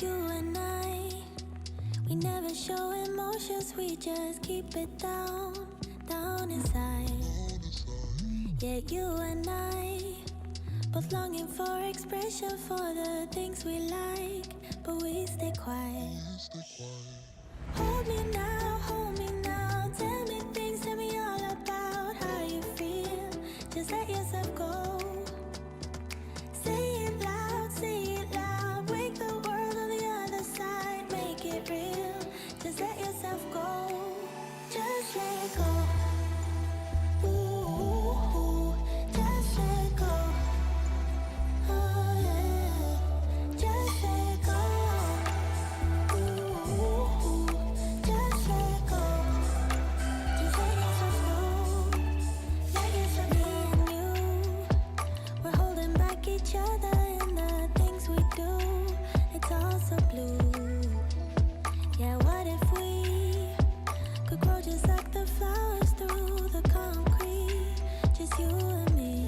You and I, we never show emotions, we just keep it down, down inside. Yeah, you and I, both longing for expression for the things we like, but we stay quiet. Hold me now, tell me things, tell me all about how you feel. Just let yourself go. Say it loud, wake the world on the other side, make it real. Just let yourself go, just let go. Ooh, just let go. Oh yeah, just let go. Ooh, just let go. Just let yourself go. Let yourself be and you. We're holding back each other in the things we do. It's all so blue. Yeah, what if we could grow just like the flowers through the concrete? Just you and me.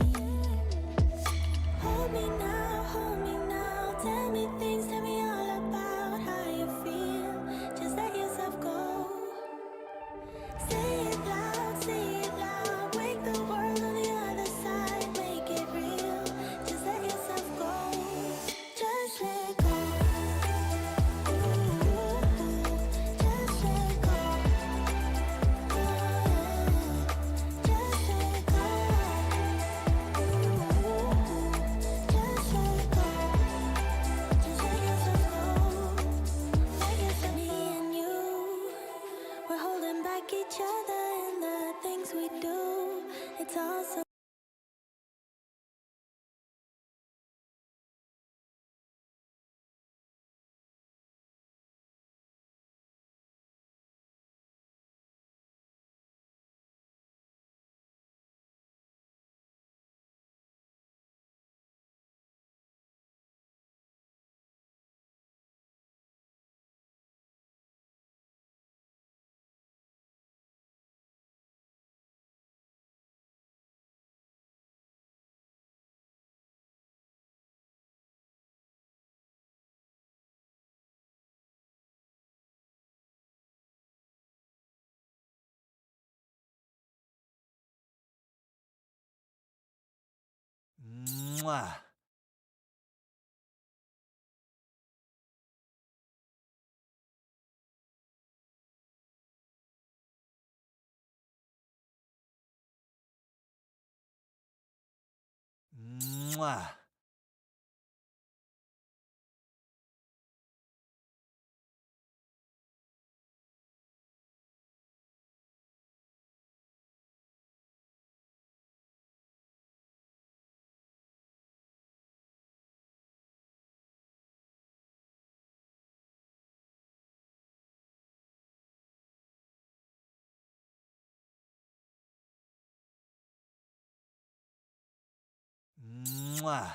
Hold me now, tell me things, tell me all about how you feel. Just let yourself go. Say it loud, wake the world on the other side, make it real. Just let yourself go, just let go. Ooh, just let go. Oh yeah, just let go. Ooh, just let go. Just let yourself go. Let yourself me and you. We're holding back each other in the things we do. It's all so Mwah. Mwah. Mwah.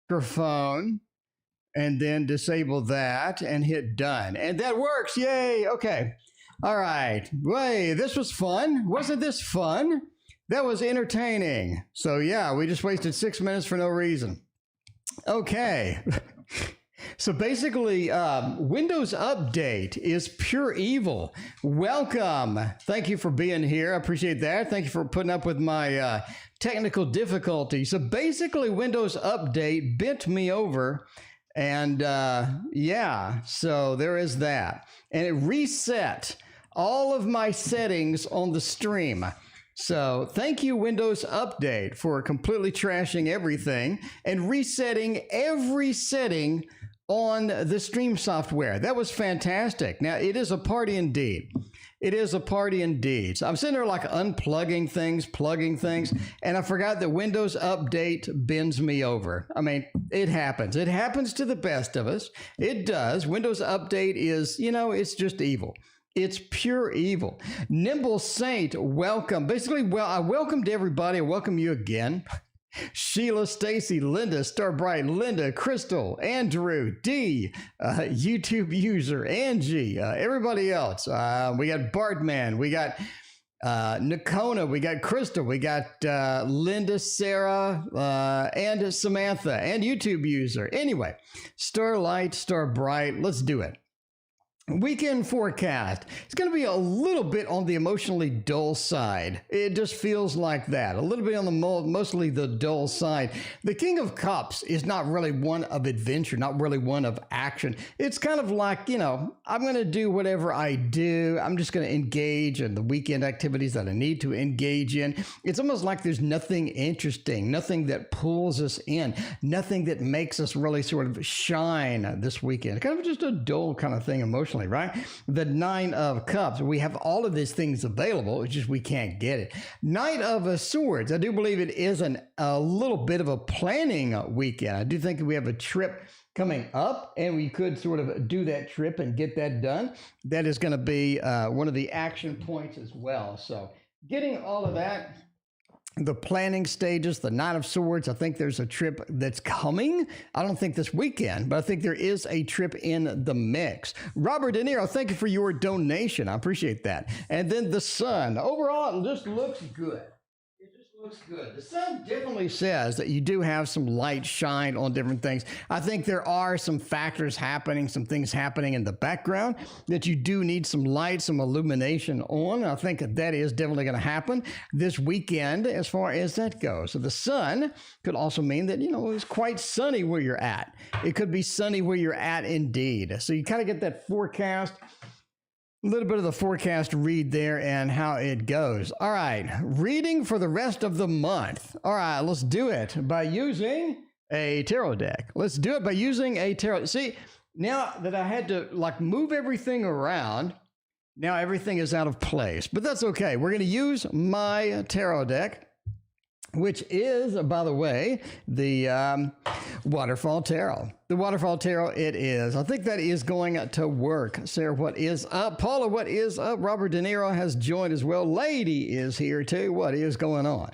microphone and then disable that and hit done. And that works. Yay. Okay. All right. Wait, this was fun. Wasn't this fun? That was entertaining. So, yeah, we just wasted 6 minutes for no reason. Okay. So basically, Windows Update is pure evil. Welcome. Thank you for being here. I appreciate that. Thank you for putting up with my technical difficulties. So basically, Windows Update bent me over. And yeah, so there is that. And it reset all of my settings on the stream. So thank you, Windows Update, for completely trashing everything and resetting every setting on the stream software. That was fantastic. Now, it is a party indeed. It is a party indeed. So I'm sitting there like unplugging things, plugging things, and I forgot that Windows Update bends me over. I mean, it happens. It happens to the best of us. It does. Windows Update is, you know, it's just evil. It's pure evil. Nimble Saint, welcome. Basically, well, I welcomed everybody. I welcome you again. Sheila, Stacy, Linda, Starbright, Linda, Crystal, Andrew, D, YouTube user, Angie, everybody else. We got Bartman, we got Nakona, we got Crystal, we got Linda, Sarah, and Samantha, and YouTube user. Anyway, Starlight, Starbright, let's do it. Weekend forecast. It's going to be a little bit on the emotionally dull side. It just feels like that. A little bit on the mostly the dull side. The King of Cups is not really one of adventure, not really one of action. It's kind of like, you know, I'm going to do whatever I do. I'm just going to engage in the weekend activities that I need to engage in. It's almost like there's nothing interesting, nothing that pulls us in, nothing that makes us really sort of shine this weekend. Kind of just a dull kind of thing emotionally. Right? The Nine of Cups. We have all of these things available. It's just we can't get it. Knight of Swords. I do believe it is a little bit of a planning weekend. I do think we have a trip coming up, and we could sort of do that trip and get that done. That is going to be one of the action points as well. So getting all of that. The planning stages, the Knight of Swords. I think there's a trip that's coming. I don't think this weekend, but I think there is a trip in the mix. Robert De Niro, thank you for your donation. I appreciate that. And then the sun. Overall, it just looks good. It just looks good. The sun definitely says that you do have some light shine on different things. I think there are some factors happening, some things happening in the background that you do need some light, some illumination on. I think that is definitely going to happen this weekend as far as that goes. So the sun could also mean that, you know, it's quite sunny where you're at. It could be sunny where you're at indeed. So you kind of get that forecast. A little bit of the forecast read there and how it goes. All right, reading for the rest of the month. All right, let's do it by using a tarot deck. Let's do it by using a tarot. See, now that I had to like move everything around, now everything is out of place, but that's okay. We're going to use my tarot deck, which is, by the way, the Waterfall Tarot. The Waterfall Tarot it is. I think that is going to work. Sarah, what is up? Paula, what is up? Robert De Niro has joined as well. Lady is here too. What is going on?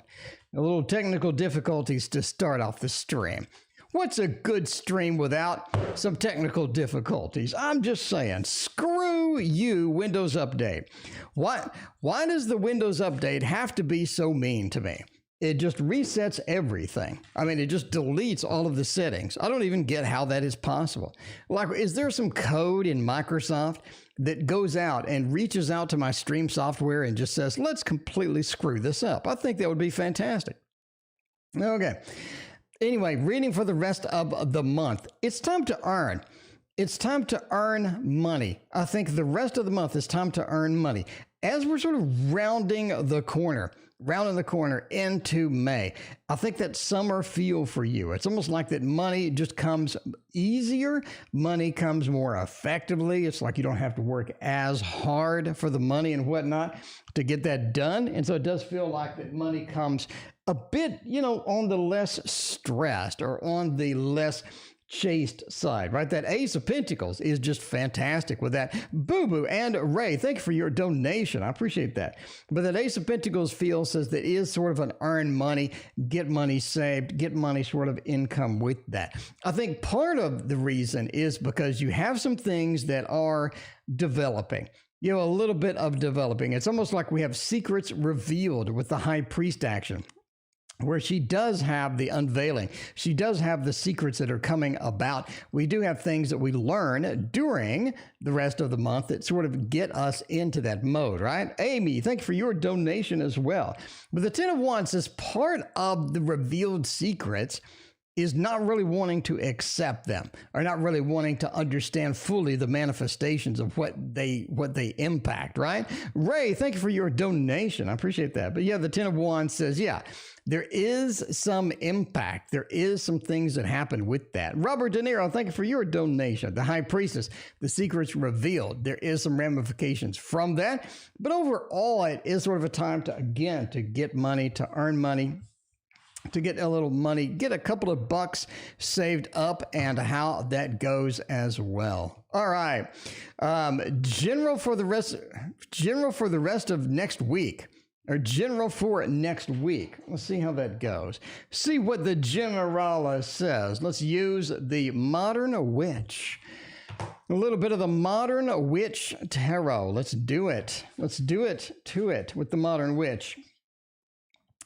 A little technical difficulties to start off the stream. What's a good stream without some technical difficulties? I'm just saying, screw you, Windows Update. Why does the Windows Update have to be so mean to me? It just resets everything. I mean, it just deletes all of the settings. I don't even get how that is possible. Like, is there some code in Microsoft that goes out and reaches out to my stream software and just says, let's completely screw this up? I think that would be fantastic. Okay. Anyway, reading for the rest of the month. It's time to earn. It's time to earn money. I think the rest of the month is time to earn money. As we're sort of rounding the corner into May, I think that summer feel for you. It's almost like that money just comes easier. Money comes more effectively. It's like you don't have to work as hard for the money and whatnot to get that done. And so it does feel like that money comes a bit, you know, on the less stressed or on the less chaste side, right? That Ace of Pentacles is just fantastic with that. Boo Boo and Ray, thank you for your donation. I appreciate that. But that Ace of Pentacles says that is sort of an earn money, get money saved, get money sort of income with that. I think part of the reason is because you have some things that are developing. You know, a little bit of developing. It's almost like we have secrets revealed with the High Priest action, where she does have the unveiling. She does have the secrets that are coming about. We do have things that we learn during the rest of the month that sort of get us into that mode, right? Amy, thank you for your donation as well. But the Ten of Wands is part of the revealed secrets is not really wanting to accept them, or not really wanting to understand fully the manifestations of what they impact, right? Ray, thank you for your donation. I appreciate that. But yeah, the Ten of Wands says, yeah, there is some impact. There is some things that happen with that. Robert De Niro, thank you for your donation. The High Priestess, the secrets revealed. There is some ramifications from that. But overall, it is sort of a time to, again, to get money, to earn money, to get a little money, get a couple of bucks saved up, and how that goes as well. All right. General for the rest of next week, or general for next week. Let's see how that goes. See what the general says. Let's use the Modern Witch. A little bit of the Modern Witch Tarot. Let's do it. Let's do it to it with the Modern Witch.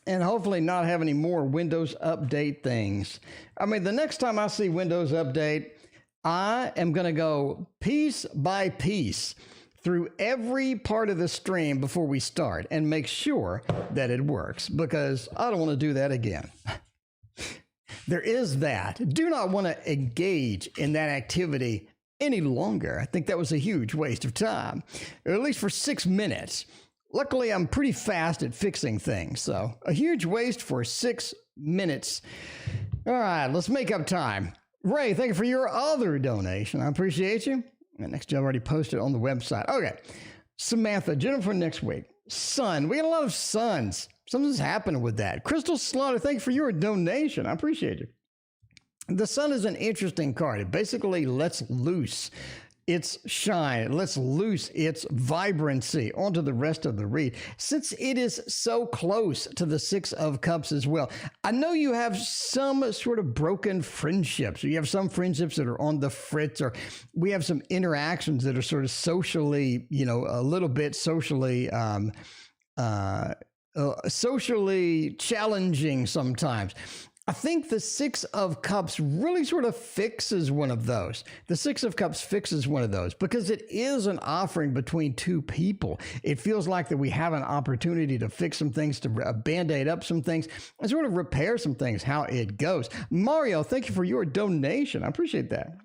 And hopefully not have any more Windows Update things. I mean, the next time I see Windows Update, I am going to go piece by piece through every part of the stream before we start and make sure that it works, because I don't want to do that again. There is that. Do not want to engage in that activity any longer. I think that was a huge waste of time, or at least for 6 minutes. Luckily, I'm pretty fast at fixing things, so a huge waste for 6 minutes. All right, let's make up time. Ray, thank you for your other donation. I appreciate you. And next, I've already posted on the website. Okay, Samantha, Jennifer next week. Sun, we got a lot of suns. Something's happening with that. Crystal Slaughter, thank you for your donation. I appreciate you. The sun is an interesting card. It basically lets loose its shine, it lets loose its vibrancy onto the rest of the read, since it is so close to the Six of Cups as well. I know you have some sort of broken friendships, or you have some friendships that are on the fritz, or we have some interactions that are sort of socially, you know, a little bit socially socially challenging sometimes. I think the Six of Cups really sort of fixes one of those. The Six of Cups fixes one of those because it is an offering between two people. It feels like that we have an opportunity to fix some things, to band-aid up some things, and sort of repair some things, how it goes. Mario, thank you for your donation. I appreciate that.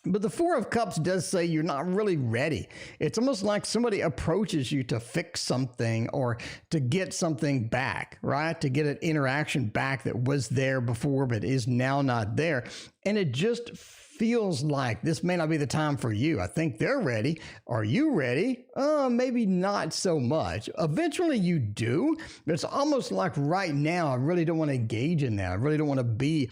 But the Four of Cups does say you're not really ready. It's almost like somebody approaches you to fix something or to get something back, right? To get an interaction back that was there before but is now not there. And it just feels like this may not be the time for you. I think they're ready. Are you ready? Maybe not so much. Eventually you do, but it's almost like right now I really don't want to engage in that. I really don't want to be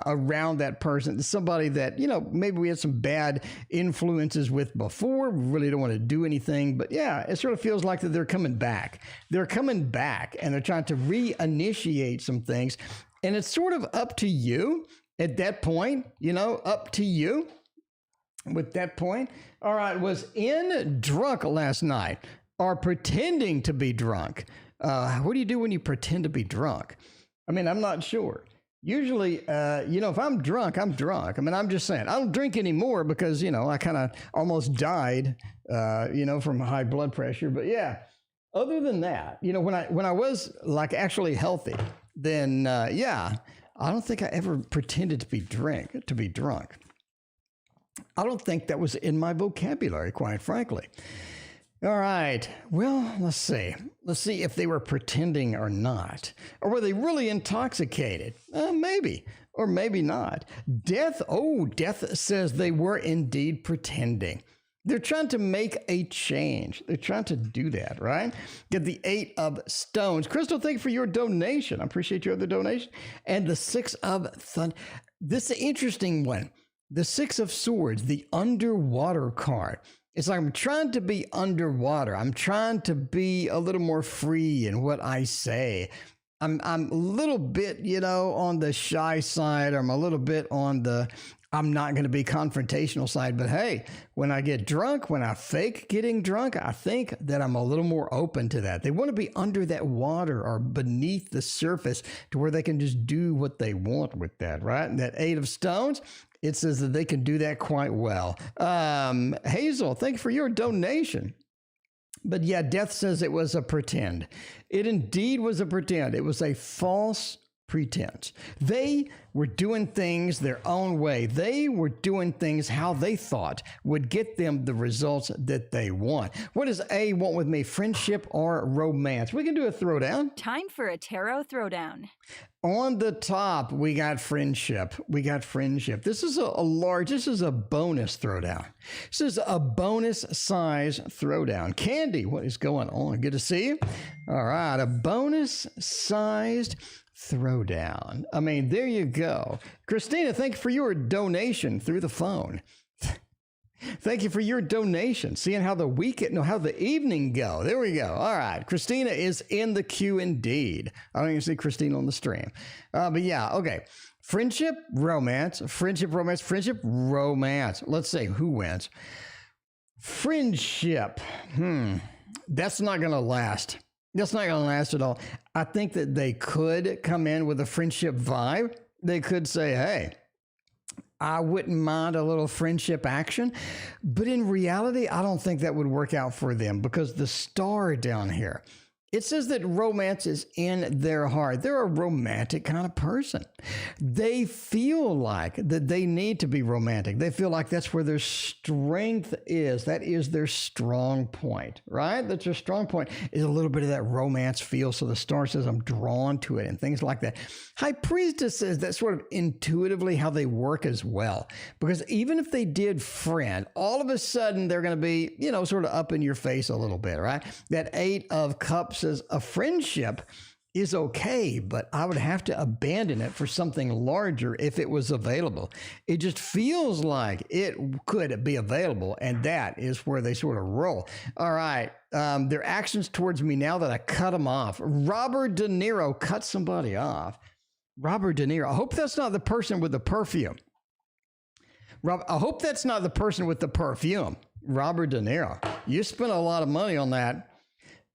around that person, somebody that, you know, maybe we had some bad influences with before. We really don't want to do anything. But yeah, it sort of feels like that they're coming back. They're coming back and they're trying to reinitiate some things. And it's sort of up to you at that point, you know, up to you with that point. All right, was in drunk last night or pretending to be drunk. What do you do when you pretend to be drunk? I mean, I'm not sure. Usually, you know, if I'm drunk, I'm drunk. I mean, I'm just saying, I don't drink anymore because, you know, I kind of almost died, you know, from high blood pressure. But yeah, other than that, you know, when I was like actually healthy, then yeah, I don't think I ever pretended to be drunk. I don't think that was in my vocabulary, quite frankly. All right. Well, let's see. Let's see if they were pretending or not. Or were they really intoxicated? Maybe. Or maybe not. Death. Oh, Death says they were indeed pretending. They're trying to make a change. They're trying to do that, right? Get the 8 of Stones. Crystal, thank you for your donation. I appreciate your other donation. And the 6 of Thunder. This is an interesting one. The Six of Swords, the underwater card. It's like I'm trying to be underwater. I'm trying to be a little more free in what I say. I'm a little bit, on the shy side, or I'm a little bit on the I'm not going to be confrontational side. But hey, when I get drunk, when I fake getting drunk, I think that I'm a little more open to that. They want to be under that water or beneath the surface to where they can just do what they want with that, right? And that Eight of Stones, it says that they can do that quite well. Hazel, thank you for your donation. But yeah, Death says it was a pretend. It indeed was a pretend. It was a false pretense. They were doing things their own way. They were doing things how they thought would get them the results that they want. What does A want with me? Friendship or romance? We can do a throwdown. Time for a tarot throwdown. On the top, we got friendship. We got friendship. This is this is a bonus throwdown. This is a bonus size throwdown. Candy, what is going on? Good to see you. All right, a bonus sized throwdown. I mean, there you go. Christina, thank you for your donation through the phone. Thank you for your donation. Seeing how the evening go. There we go. All right. Christina is in the queue indeed. I don't even see Christina on the stream. But yeah, okay. Friendship, romance, friendship, romance, friendship, romance. Let's see who wins. Friendship. That's not going to last. That's not going to last at all. I think that they could come in with a friendship vibe. They could say, hey, I wouldn't mind a little friendship action, but in reality, I don't think that would work out for them because the star down here, it says that romance is in their heart. They're a romantic kind of person. They feel like that they need to be romantic. They feel like that's where their strength is. That is their strong point, right? That's their strong point is a little bit of that romance feel. So the star says, I'm drawn to it and things like that. High Priestess says that's sort of intuitively how they work as well. Because even if they did friend, all of a sudden they're going to be, sort of up in your face a little bit, right? That Eight of Cups says a friendship is okay, but I would have to abandon it for something larger if it was available. It just feels like it could be available, and that is where they sort of roll. All right, their actions towards me now that I cut them off. Robert De Niro cut somebody off. Robert De Niro. I hope that's not the person with the perfume. I hope that's not the person with the perfume. Robert De Niro. You spent a lot of money on that.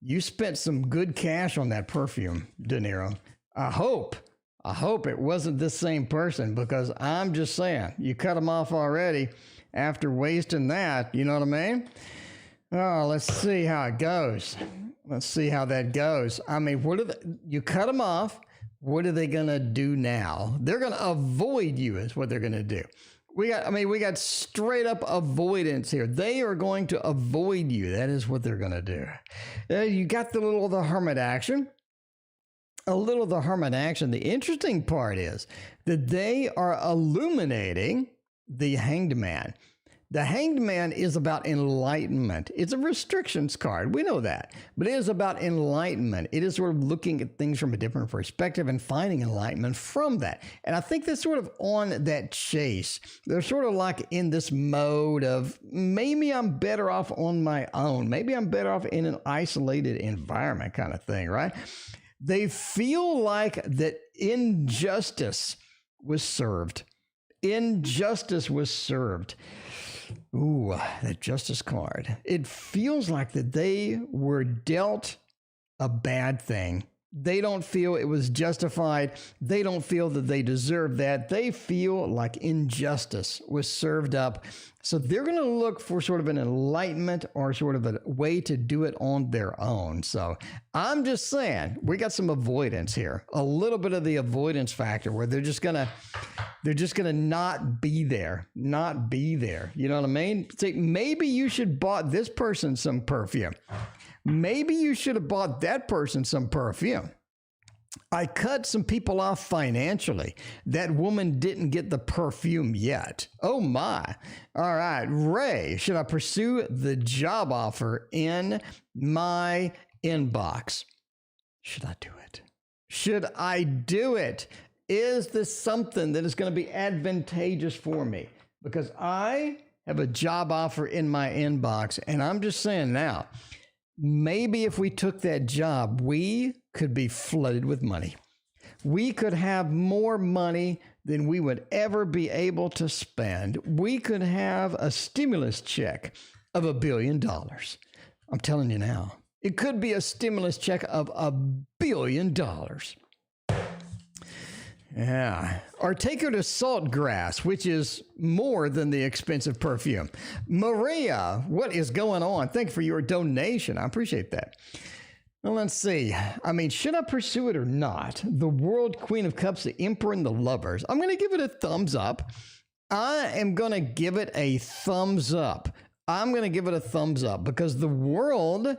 You spent some good cash on that perfume, De Niro. I hope it wasn't this same person because I'm just saying, you cut them off already after wasting that. You know what I mean? Oh, let's see how it goes. Let's see how that goes. I mean, you cut them off. What are they going to do now? They're going to avoid you is what they're going to do. We got straight up avoidance here. They are going to avoid you. That is what they're going to do. You got the hermit action. A little of the hermit action. The interesting part is that they are illuminating the Hanged Man. The Hanged Man is about enlightenment. It's a restrictions card. We know that. But it is about enlightenment. It is sort of looking at things from a different perspective and finding enlightenment from that. And I think that's sort of on that chase. They're sort of like in this mode of maybe I'm better off on my own. Maybe I'm better off in an isolated environment kind of thing, right? They feel like that injustice was served. Injustice was served. Ooh, that justice card. It feels like that they were dealt a bad thing. They don't feel it was justified. They don't feel that they deserve that. They feel like injustice was served up. So they're going to look for sort of an enlightenment or sort of a way to do it on their own. So I'm just saying we got some avoidance here, a little bit of the avoidance factor where they're just going to not be there. You know what I mean? See, maybe you should bought this person some perfume. Maybe you should have bought that person some perfume. I cut some people off financially. That woman didn't get the perfume yet. Oh my. All right. Ray, should I pursue the job offer in my inbox? Should I do it? Should I do it? Is this something that is going to be advantageous for me? Because I have a job offer in my inbox, and I'm just saying now, maybe if we took that job, we could be flooded with money. We could have more money than we would ever be able to spend. We could have a stimulus check of $1 billion. I'm telling you now, it could be a stimulus check of $1 billion. Yeah. Or take her to Saltgrass, which is more than the expensive perfume. Maria, what is going on? Thank you for your donation. I appreciate that. Well, let's see. I mean, should I pursue it or not? The World Queen of Cups, the Emperor, and the Lovers. I'm going to give it a thumbs up. I am going to give it a thumbs up. I'm going to give it a thumbs up because the world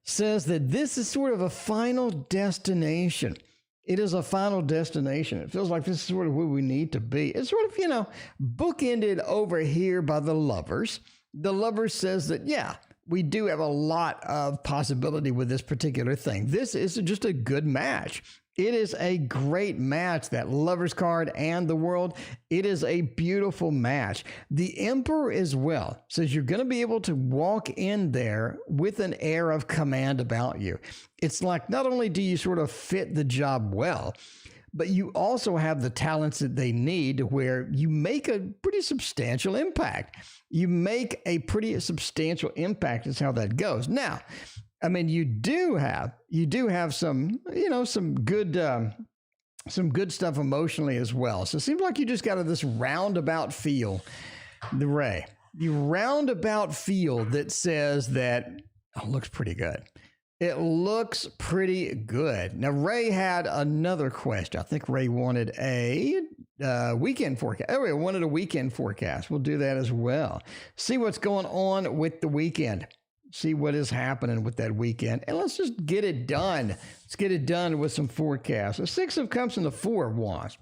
says that this is sort of a final destination. It is a final destination. It feels like this is sort of where we need to be. It's sort of, bookended over here by the Lovers. The Lovers says that, yeah, we do have a lot of possibility with this particular thing. This is just a good match. It is a great match, that Lovers card and the World. It is a beautiful match. The Emperor as well says you're going to be able to walk in there with an air of command about you. It's like not only do you sort of fit the job well, but you also have the talents that they need where you make a pretty substantial impact. You make a pretty substantial impact is how that goes. Now, I mean, you do have some, some good stuff emotionally as well. So it seems like you just got this roundabout feel, the roundabout feel that says that looks pretty good. It looks pretty good. Now, Ray had another question. I think Ray wanted a weekend forecast. Oh, Ray wanted a weekend forecast. We'll do that as well. See what's going on with the weekend. See what is happening with that weekend. And let's just get it done. Let's get it done with some forecasts. The 6 of Cups and the 4 of Wands.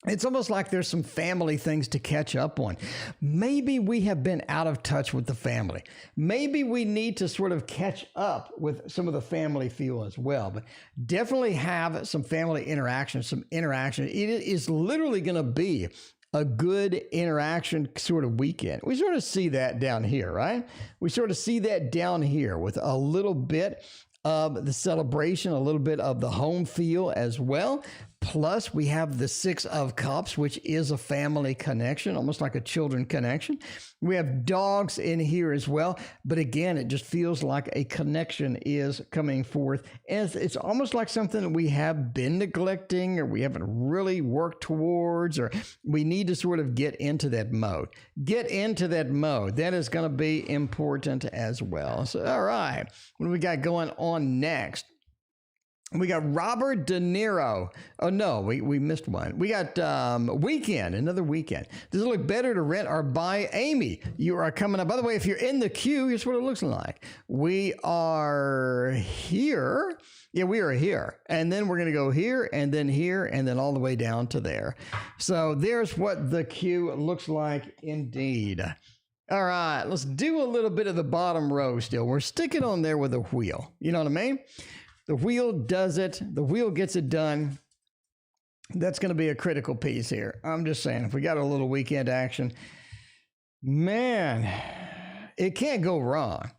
It's almost like there's some family things to catch up on. Maybe we have been out of touch with the family. Maybe we need to sort of catch up with some of the family feel as well. But definitely have some family interaction, some interaction. It is literally going to be a good interaction sort of weekend. We sort of see that down here, right? We sort of see that down here with a little bit of the celebration, a little bit of the home feel as well. Plus, we have the 6 of Cups, which is a family connection, almost like a children connection. We have dogs in here as well. But again, it just feels like a connection is coming forth. And it's almost like something that we have been neglecting or we haven't really worked towards, or we need to sort of get into that mode. Get into that mode. That is going to be important as well. So, all right. What do we got going on next? We got Robert De Niro. Oh, no, we missed one. We got Weekend, another Weekend. Does it look better to rent or buy? Amy, you are coming up. By the way, if you're in the queue, here's what it looks like. We are here. Yeah, we are here. And then we're going to go here, and then all the way down to there. So there's what the queue looks like indeed. All right, let's do a little bit of the bottom row still. We're sticking on there with a wheel. You know what I mean? The wheel does it. The wheel gets it done. That's going to be a critical piece here. I'm just saying, if we got a little weekend action, man, it can't go wrong.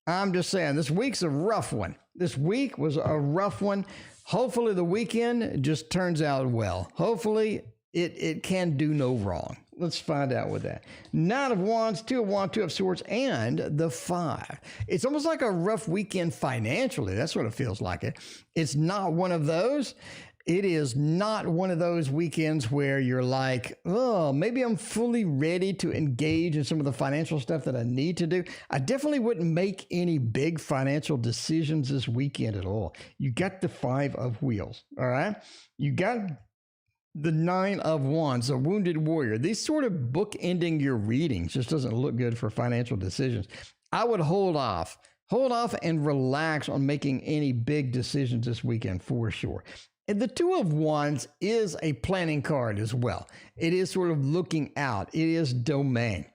I'm just saying, this week's a rough one. This week was a rough one. Hopefully the weekend just turns out well. Hopefully it can do no wrong. Let's find out with that. 9 of Wands, 2 of Wands, 2 of Swords, and the 5. It's almost like a rough weekend financially. That's what it feels like. It's not one of those. It is not one of those weekends where you're like, oh, maybe I'm fully ready to engage in some of the financial stuff that I need to do. I definitely wouldn't make any big financial decisions this weekend at all. You got the 5 of Wheels, all right? You got the 9 of Wands, a wounded warrior. These sort of bookending your readings just doesn't look good for financial decisions. I would hold off and relax on making any big decisions this weekend for sure. And the 2 of Wands is a planning card as well. It is sort of looking out. It is domain.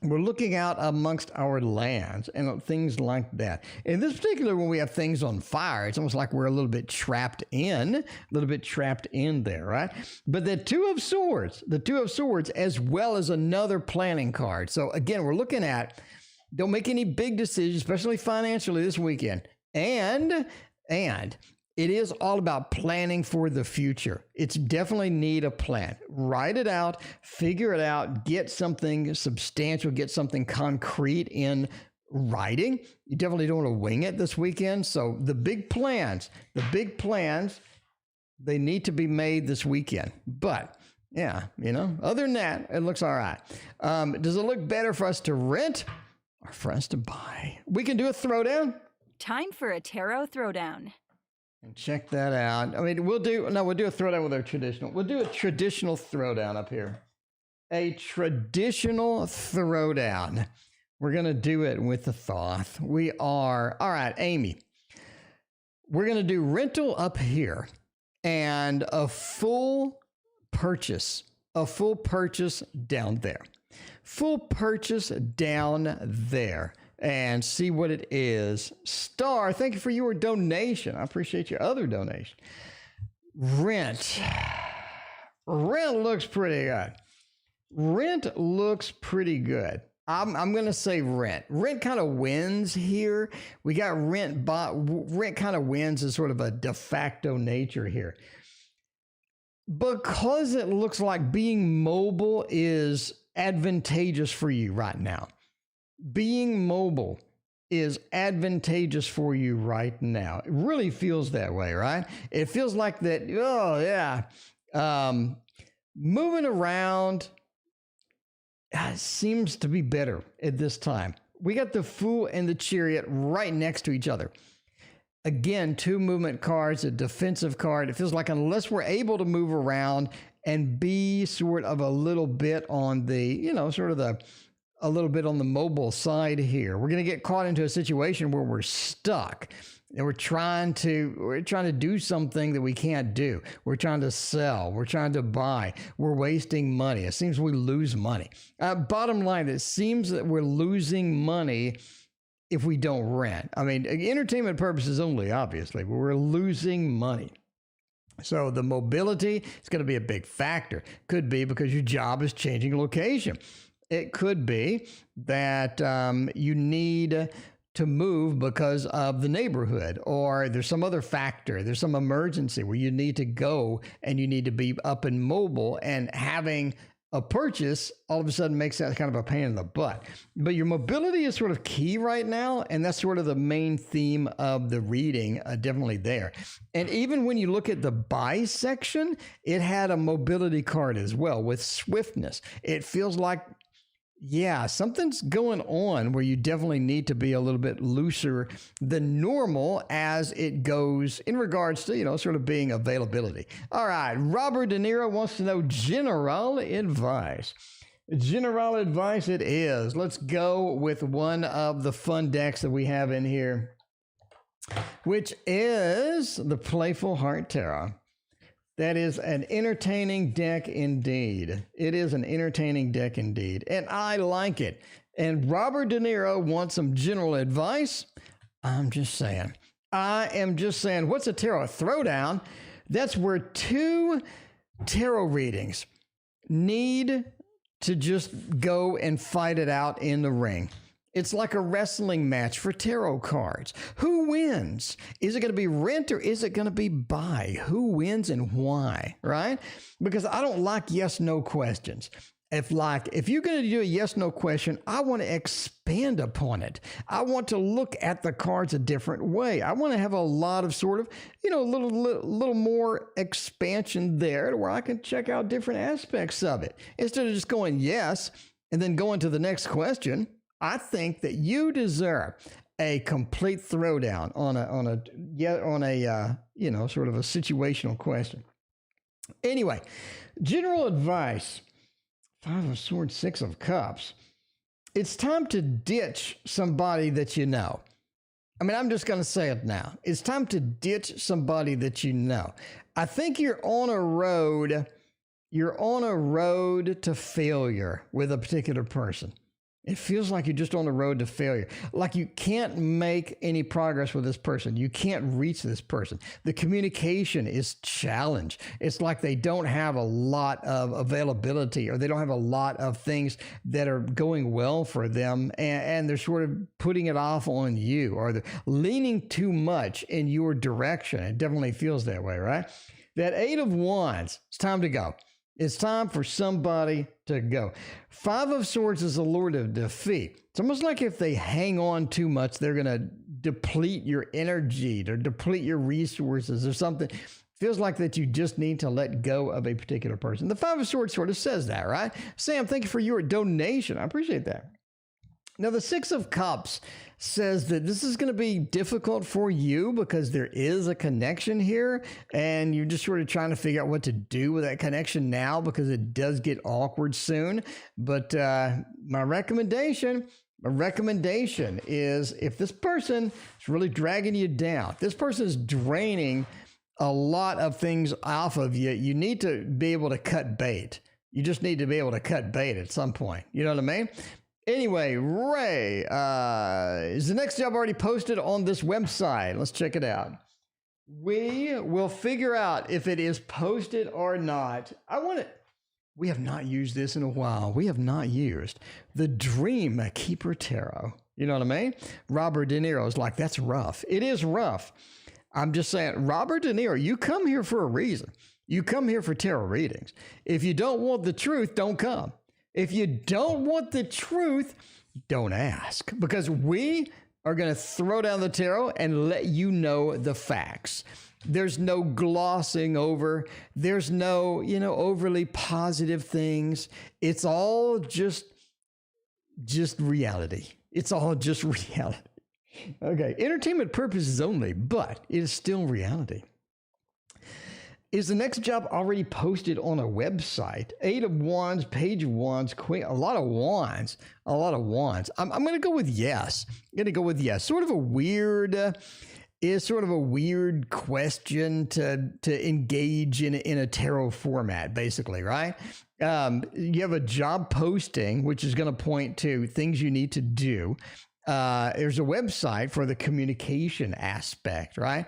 We're looking out amongst our lands and things like that. In this particular, when we have things on fire, it's almost like we're a little bit trapped in there, right? But the Two of Swords, as well as another planning card. So again, we're looking at, don't make any big decisions, especially financially this weekend. And it is all about planning for the future. It's definitely need a plan. Write it out, figure it out, get something substantial, get something concrete in writing. You definitely don't want to wing it this weekend. So the big plans, they need to be made this weekend. But yeah, other than that, it looks all right. Does it look better for us to rent or for us to buy? We can do a throwdown. Time for a tarot throwdown. And check that out. I mean, we'll do a throwdown with our traditional. We'll do a traditional throwdown up here. A traditional throwdown. We're going to do it with the Thoth. All right, Amy. We're going to do rental up here and a full purchase down there. Full purchase down there. And see what it is. Star, thank you for your donation. I appreciate your other donation. Rent looks pretty good. I'm going to say rent. Rent kind of wins here. We got rent kind of wins as sort of a de facto nature here. Because it looks like being mobile is advantageous for you right now. Being mobile is advantageous for you right now. It really feels that way, right? It feels like that, oh yeah. Moving around seems to be better at this time. We got the Fool and the Chariot right next to each other. Again, 2 movement cards, a defensive card. It feels like unless we're able to move around and be sort of a little bit on the, a little bit on the mobile side here, we're going to get caught into a situation where we're stuck and we're trying to do something that we can't do. We're trying to sell. We're trying to buy. We're wasting money. It seems we lose money. Bottom line, it seems that we're losing money if we don't rent. I mean, entertainment purposes only, obviously, but we're losing money. So the mobility is going to be a big factor. Could be because your job is changing location. It could be that you need to move because of the neighborhood, or there's some other factor, there's some emergency where you need to go and you need to be up and mobile, and having a purchase all of a sudden makes that kind of a pain in the butt. But your mobility is sort of key right now, and that's sort of the main theme of the reading, definitely there. And even when you look at the buy section, it had a mobility card as well with swiftness. It feels like, yeah, something's going on where you definitely need to be a little bit looser than normal as it goes in regards to, sort of being availability. All right, Robert De Niro wants to know general advice. General advice it is. Let's go with one of the fun decks that we have in here, which is the Playful Heart Tarot. That is an entertaining deck indeed. It is an entertaining deck indeed. And I like it. And Robert De Niro wants some general advice. I am just saying, what's a tarot throwdown? That's where 2 tarot readings need to just go and fight it out in the ring. It's like a wrestling match for tarot cards. Who wins? Is it going to be rent or is it going to be buy? Who wins and why, right? Because I don't like yes-no questions. If you're going to do a yes-no question, I want to expand upon it. I want to look at the cards a different way. I want to have a lot of sort of, a little more expansion there to where I can check out different aspects of it. Instead of just going yes and then going to the next question. I think that you deserve a complete throwdown on a sort of a situational question. Anyway, general advice. 5 of Swords, 6 of Cups. It's time to ditch somebody that you know. I mean, I'm just going to say it now. It's time to ditch somebody that you know. I think you're on a road to failure with a particular person. It feels like you're just on the road to failure. Like you can't make any progress with this person. You can't reach this person. The communication is challenged. It's like they don't have a lot of availability, or they don't have a lot of things that are going well for them. And they're sort of putting it off on you, or they're leaning too much in your direction. It definitely feels that way, right? That 8 of Wands, it's time to go. It's time for somebody to go. 5 of Swords is the Lord of defeat. It's almost like if they hang on too much, they're going to deplete your energy or deplete your resources or something. Feels like that you just need to let go of a particular person. The 5 of Swords sort of says that, right? Sam, thank you for your donation. I appreciate that. Now, the 6 of Cups says that this is going to be difficult for you because there is a connection here, and you're just sort of trying to figure out what to do with that connection now because it does get awkward soon. But my recommendation is, if this person is really dragging you down, this person is draining a lot of things off of you, you need to be able to cut bait. You just need to be able to cut bait at some point. You know what I mean? Anyway, Ray, is the next job already posted on this website? Let's check it out. We will figure out if it is posted or not. We have not used this in a while. We have not used the Dream Keeper Tarot. You know what I mean? Robert De Niro is like, that's rough. It is rough. I'm just saying, Robert De Niro, you come here for a reason. You come here for tarot readings. If you don't want the truth, don't come. If you don't want the truth, don't ask, because we are going to throw down the tarot and let you know the facts. There's no glossing over. There's no, overly positive things. It's all just reality. It's all just reality. Okay, entertainment purposes only, but it is still reality. Is the next job already posted on a website? 8 of Wands, Page of Wands, Queen, a lot of wands. I'm going to go with yes. Sort of a weird question to engage in a tarot format, basically, right? You have a job posting, which is going to point to things you need to do. There's a website for the communication aspect, right?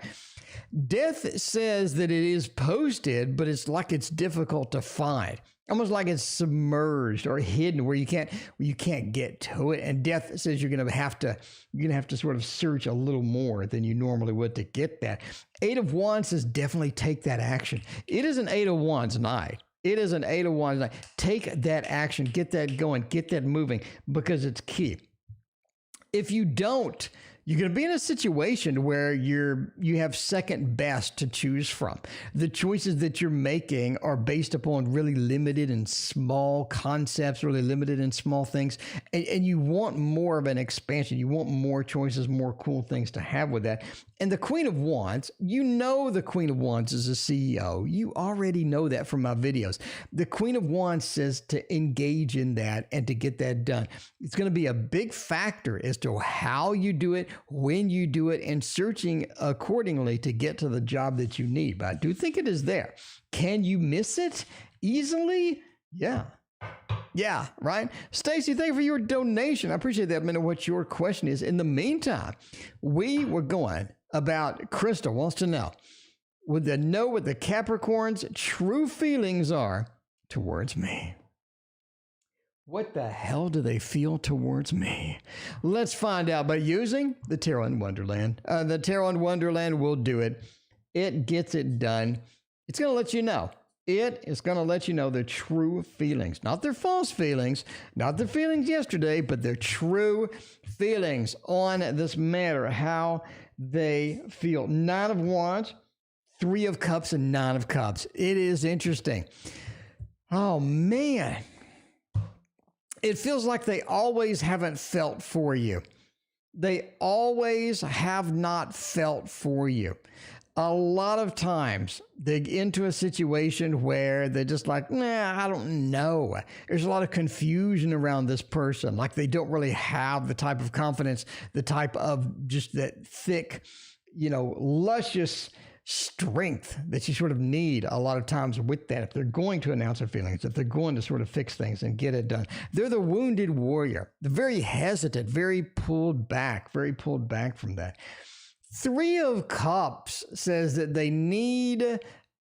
Death says that it is posted, but it's like it's difficult to find. Almost like it's submerged or hidden where you can't get to it. And Death says you're gonna have to sort of search a little more than you normally would to get that. 8 of Wands says definitely take that action. It is an 8 of Wands night. It is an 8 of Wands night. Take that action, get that going, get that moving, because it's key. If you don't, you're going to be in a situation where you have second best to choose from. The choices that you're making are based upon really limited and small concepts, really limited and small things. And you want more of an expansion. You want more choices, more cool things to have with that. And the Queen of Wands, the Queen of Wands is a CEO. You already know that from my videos. The Queen of Wands says to engage in that and to get that done. It's going to be a big factor as to how you do it, when you do it, and searching accordingly to get to the job that you need. But I do think it is there. Can you miss it easily? Yeah. Yeah, right? Stacy, thank you for your donation. I appreciate that. I mean, what your question is. In the meantime, we were going about, Crystal wants to know what the Capricorn's true feelings are towards me. What the hell do they feel towards me? Let's find out by using the Tarot in Wonderland. The Tarot in Wonderland will do it. It gets it done. It's going to let you know. It is going to let you know their true feelings, not their false feelings, not their feelings yesterday, but their true feelings on this matter, how they feel. 9 of Wands, 3 of Cups, and 9 of Cups. It is interesting. Oh, man. It feels like they always haven't felt for you. They always have not felt for you. A lot of times they get into a situation where they're just like, I don't know. There's a lot of confusion around this person. Like they don't really have the type of confidence, the type of just that thick, luscious strength that you sort of need a lot of times with that. If they're going to announce their feelings, if they're going to sort of fix things and get it done, they're the wounded warrior. They're very hesitant, very pulled back from that. Three of Cups says that they need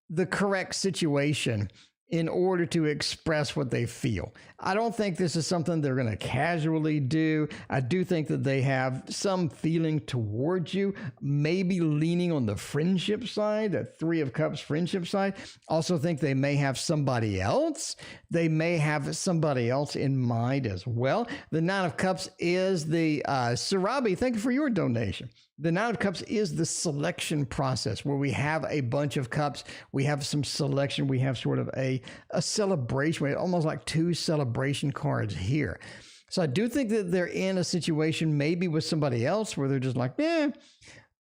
the correct situation in order to express what they feel. I don't think this is something they're going to casually do. I do think that they have some feeling towards you, maybe leaning on the friendship side, that Three of Cups friendship side. Also think they may have somebody else. They may have somebody else in mind as well. The Nine of Cups is the, Sarabi, thank you for your donation. The Nine of Cups is the selection process where we have a bunch of cups. We have some selection. We have sort of a celebration. We have almost like two celebration cards here. So I do think that they're in a situation maybe with somebody else where they're just like,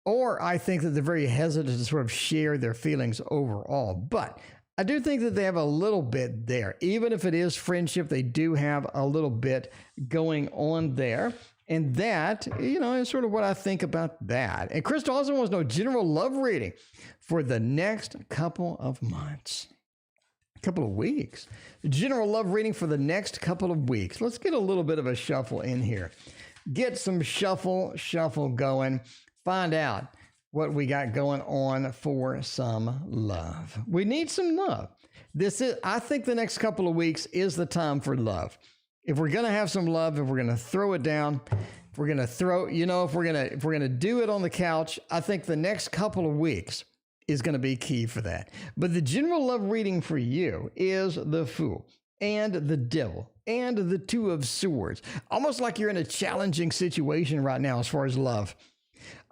or I think that they're very hesitant to sort of share their feelings overall. But I do think that they have a little bit there. Even if it is friendship, they do have a little bit going on there. And that, is sort of what I think about that. And Crystal also wants to know general love reading for the next couple of months, couple of weeks. General love reading for the next couple of weeks. Let's get a little bit of a shuffle in here. Get some shuffle going. Find out what we got going on for some love. We need some love. I think the next couple of weeks is the time for love. If we're going to have some love, if we're going to throw it down, if we're going to if we're going to do it on the couch, I think the next couple of weeks is going to be key for that. But the general love reading for you is the Fool and the Devil and the Two of Swords. Almost like you're in a challenging situation right now as far as love.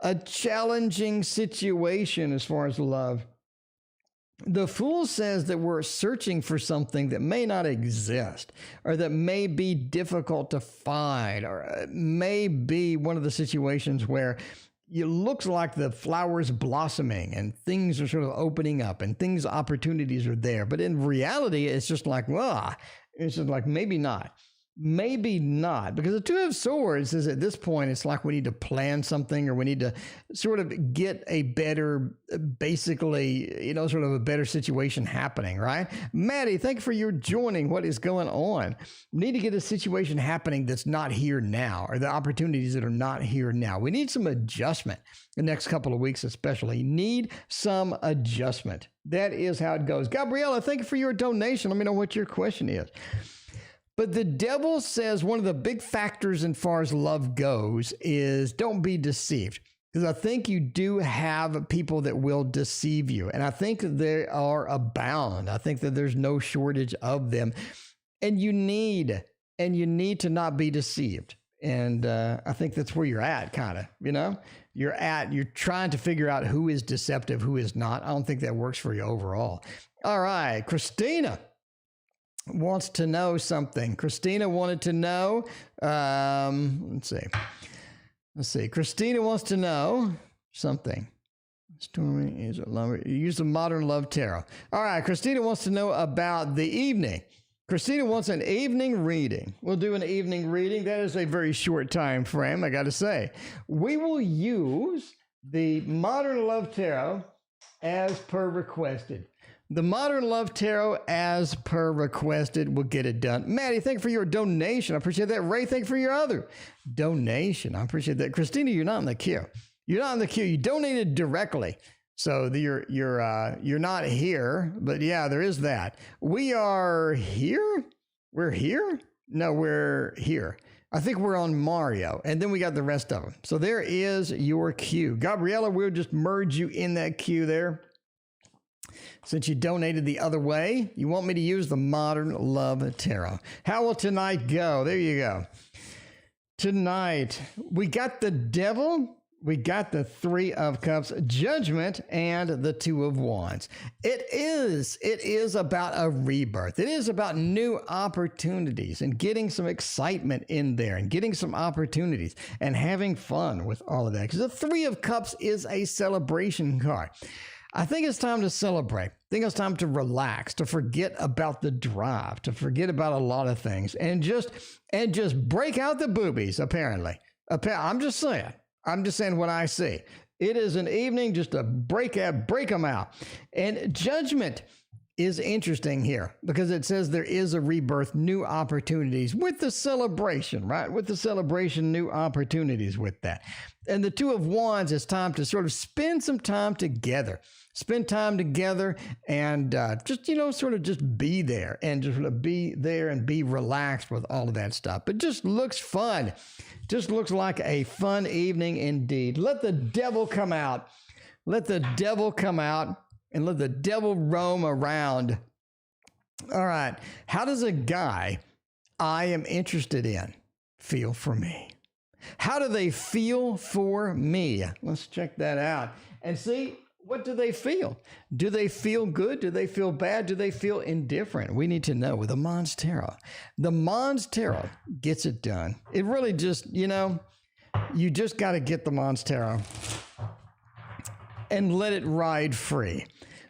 A challenging situation as far as love. The Fool says that we're searching for something that may not exist, or that may be difficult to find, or may be one of the situations where it looks like the flowers blossoming and things are sort of opening up and opportunities are there. But in reality, it's just like, it's just like maybe not. Maybe not, because the Two of Swords is at this point, it's like we need to plan something, or we need to sort of get a better, basically, sort of a better situation happening, right? Maddie, thank you for your joining. What is going on? We need to get a situation happening that's not here now, or the opportunities that are not here now. We need some adjustment the next couple of weeks, especially. Need some adjustment. That is how it goes. Gabriella, thank you for your donation. Let me know what your question is. But the Devil says one of the big factors as far as love goes is don't be deceived. Because I think you do have people that will deceive you. And I think they are abound. I think that there's no shortage of them. And you need to not be deceived. And I think that's where you're at, kind of, You're trying to figure out who is deceptive, who is not. I don't think that works for you overall. All right, Christina wants to know something. Christina wanted to know, let's see. Christina wants to know something. Stormy is a lover. Use the Modern Love Tarot. All right, Christina wants to know about the evening. Christina wants an evening reading. We'll do an evening reading. That is a very short time frame, I got to say. We will use the Modern Love Tarot as per requested. The Modern Love Tarot, as per requested, will get it done. Maddie, thank you for your donation. I appreciate that. Ray, thank you for your other donation. I appreciate that. Christina, you're not in the queue. You're not in the queue. You donated directly. So you're not here, but yeah, there is that. We are here? We're here? No, we're here. I think we're on Mario, and then we got the rest of them. So there is your queue. Gabriella, we'll just merge you in that queue there. Since you donated the other way, you want me to use the Modern Love Tarot. How will tonight go? There you go. Tonight, we got the Devil, we got the Three of Cups, Judgment, and the Two of Wands. It is about a rebirth. It is about new opportunities and getting some excitement in there and getting some opportunities and having fun with all of that. Because the Three of Cups is a celebration card. I think it's time to celebrate. I think it's time to relax, to forget about the drive, to forget about a lot of things, and just break out the boobies, apparently. I'm just saying what I see. It is an evening just to break them out. And judgment is interesting here because it says there is a rebirth, new opportunities with the celebration, right? With the celebration, new opportunities with that. And the Two of Wands is time to sort of spend some time together. Spend time together and just, sort of just be there and just sort of be there and be relaxed with all of that stuff. But just looks fun. Just looks like a fun evening indeed. Let the devil come out. Let the devil come out and let the devil roam around. All right. How does a guy I am interested in feel for me? How do they feel for me? Let's check that out and see. What do they feel? Do they feel good? Do they feel bad? Do they feel indifferent? We need to know with the Mons Tarot. The Mons Tarot gets it done. It really just, you just got to get the Mons Tarot and let it ride free.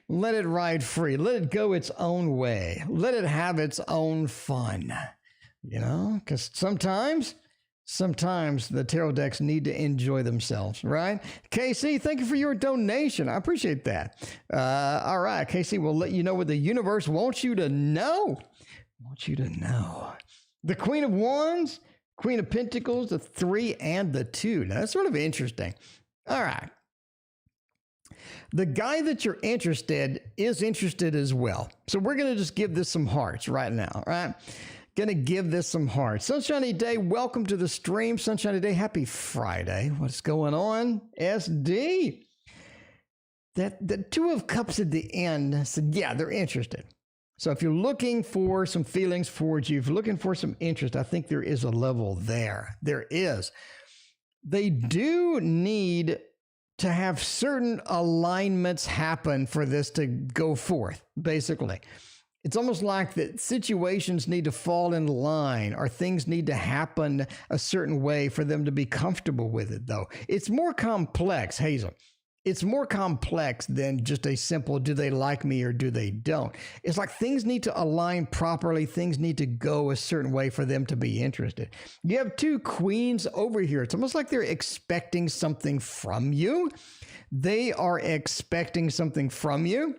Let it ride free. Let it go its own way. Let it have its own fun, because sometimes the tarot decks need to enjoy themselves, right? KC, thank you for your donation. I appreciate that. All right, KC, we'll let you know what the universe wants you to know. The Queen of Wands, Queen of Pentacles, the 3 and the 2. Now, that's sort of interesting. All right. The guy that you're interested is interested as well. So we're going to just give this some hearts right now, right? Going to give this some hearts. Sunshiny Day, welcome to the stream. Sunshiny Day, happy Friday. What's going on? SD. The Two of Cups at the end said, yeah, they're interested. So if you're looking for some feelings towards you, if you're looking for some interest, I think there is a level there. There is. They do need to have certain alignments happen for this to go forth, basically. It's almost like that situations need to fall in line or things need to happen a certain way for them to be comfortable with it, though. It's more complex, Hazel. It's more complex than just a simple, do they like me or do they don't? It's like things need to align properly. Things need to go a certain way for them to be interested. You have two queens over here. It's almost like they're expecting something from you. They are expecting something from you.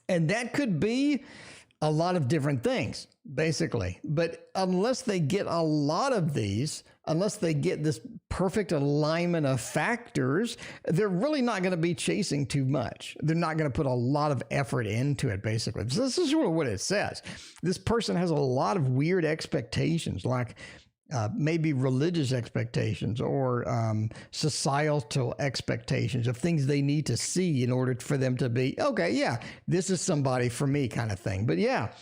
And that could be a lot of different things, basically. But unless they get a lot of these, unless they get this perfect alignment of factors, they're really not going to be chasing too much. They're not going to put a lot of effort into it, basically. So this is sort of what it says. This person has a lot of weird expectations, like maybe religious expectations or societal expectations of things they need to see in order for them to be, okay, yeah, this is somebody for me kind of thing. But yeah,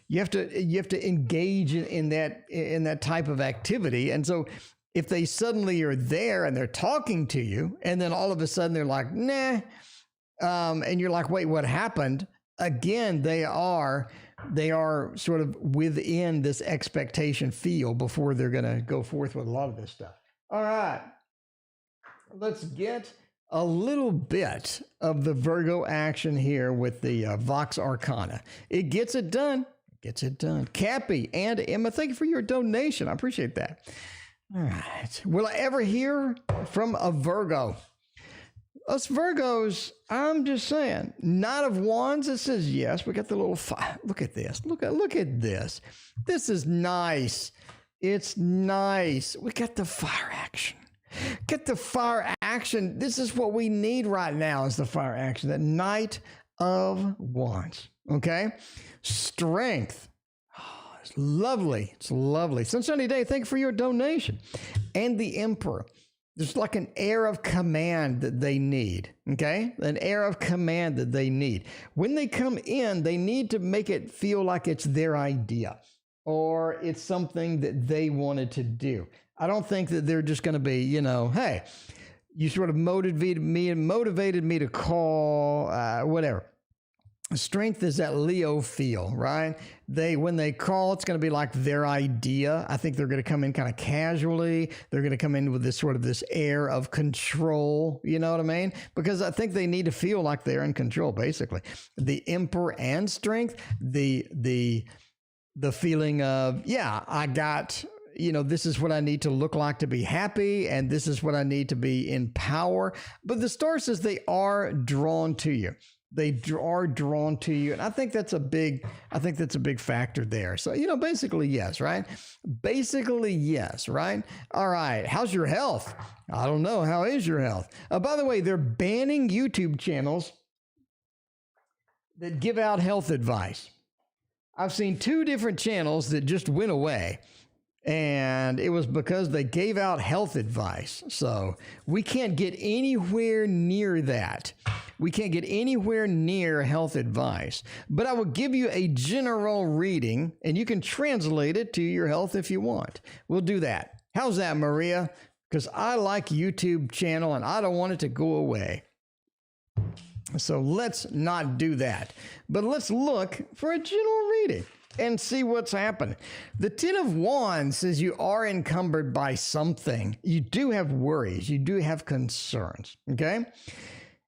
you have to engage in that type of activity. And so if they suddenly are there and they're talking to you and then all of a sudden they're like, nah, and you're like, wait, what happened? Again, they are sort of within this expectation field before they're going to go forth with a lot of this stuff. All right, let's get a little bit of the Virgo action here with the Vox Arcana. It gets it done. Cappy and Emma, thank you for your donation. I appreciate that. All right. Will I ever hear from a Virgo? Us Virgos, I'm just saying, Knight of Wands, it says yes. We got the little fire. Look at this. Look at this. This is nice. It's nice. We got the fire action. Get the fire action. This is what we need right now is the fire action. The Knight of Wands. Okay? Strength. Oh, it's lovely. It's lovely. Sunshiny Day, thank you for your donation. And the Emperor. There's like an air of command that they need, okay? An air of command that they need. When they come in, they need to make it feel like it's their idea or it's something that they wanted to do. I don't think that they're just going to be, hey, you sort of motivated me to call, whatever. Strength is that Leo feel, right? When they call, it's going to be like their idea. I think they're going to come in kind of casually. They're going to come in with this air of control. You know what I mean? Because I think they need to feel like they're in control, basically. The Emperor and Strength, the feeling of, yeah, I got, this is what I need to look like to be happy, and this is what I need to be in power. But the star says they are drawn to you. They are drawn to you. And I think that's a big factor there. So, basically yes, right? Basically yes, right? All right. How's your health? I don't know. How is your health? By the way, they're banning YouTube channels that give out health advice. I've seen 2 different channels that just went away, and it was because they gave out health advice. So we can't get anywhere near that. We can't get anywhere near health advice. But I will give you a general reading, and you can translate it to your health if you want. We'll do that. How's that, Maria? Because I like YouTube channel, and I don't want it to go away. So let's not do that. But let's look for a general reading and see what's happening. The 10 of Wands says you are encumbered by something. You do have worries. You do have concerns, okay?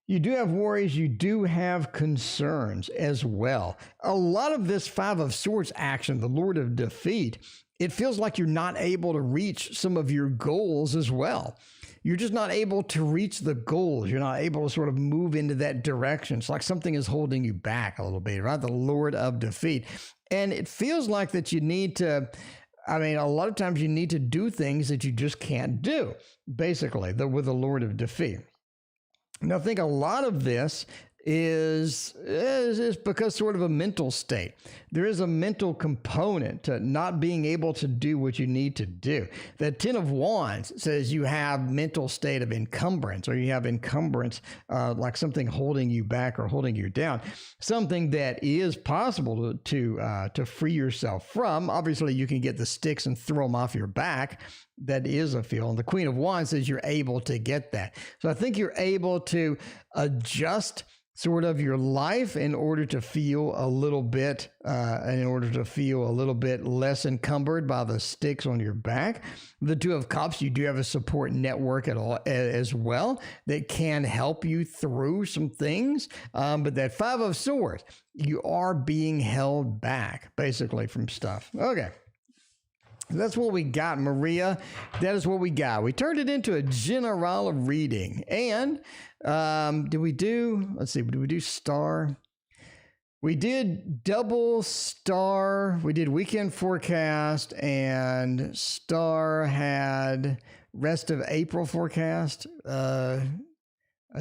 You do have worries. You do have concerns as well. A lot of this 5 of Swords action, the Lord of Defeat, it feels like you're not able to reach some of your goals as well. You're just not able to reach the goals. You're not able to sort of move into that direction. It's like something is holding you back a little bit, right? The Lord of Defeat. And it feels like that you need to, a lot of times you need to do things that you just can't do, basically, with the Lord of Defeat. Now, I think a lot of this is because sort of a mental state. There is a mental component to not being able to do what you need to do. The 10 of Wands says you have mental state of encumbrance, or you have encumbrance, like something holding you back or holding you down, something that is possible to free yourself from. Obviously, you can get the sticks and throw them off your back. That is a feel. And the Queen of Wands says you're able to get that. So I think you're able to adjust sort of your life in order to feel a little bit, less encumbered by the sticks on your back. The 2 of Cups, you do have a support network as well that can help you through some things. But that 5 of Swords, you are being held back basically from stuff. Okay. That's what we got, Maria. That is what we got. We turned it into a general reading. And did we do star? We did double star. We did weekend forecast, and star had rest of April forecast.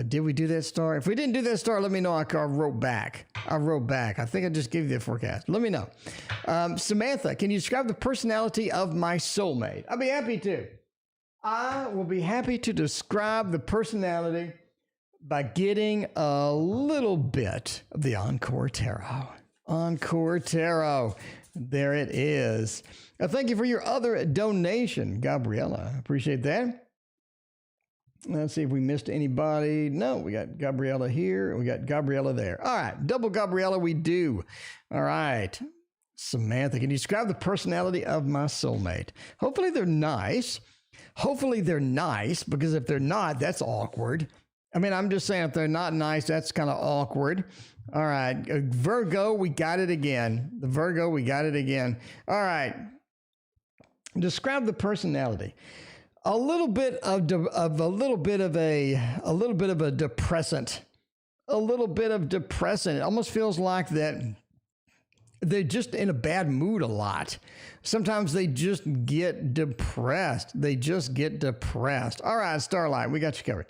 Did we do that star? If we didn't do that star, let me know. I wrote back. I think I just gave you the forecast. Let me know. Samantha, can you describe the personality of my soulmate? I'll be happy to. I will be happy to describe the personality by getting a little bit of the Encore Tarot. Encore Tarot. There it is. Thank you for your other donation, Gabriella. Appreciate that. Let's see if we missed anybody. No, we got Gabriella here, and we got Gabriella there. All right, double Gabriella we do. All right. Samantha, can you describe the personality of my soulmate? Hopefully they're nice. Because if they're not, that's awkward. I'm just saying, if they're not nice, that's kind of awkward. All right, Virgo, we got it again. The Virgo, we got it again. All right. Describe the personality. A little bit of a depressant. It almost feels like that they're just in a bad mood a lot. Sometimes they just get depressed. All right, Starlight, we got you covered.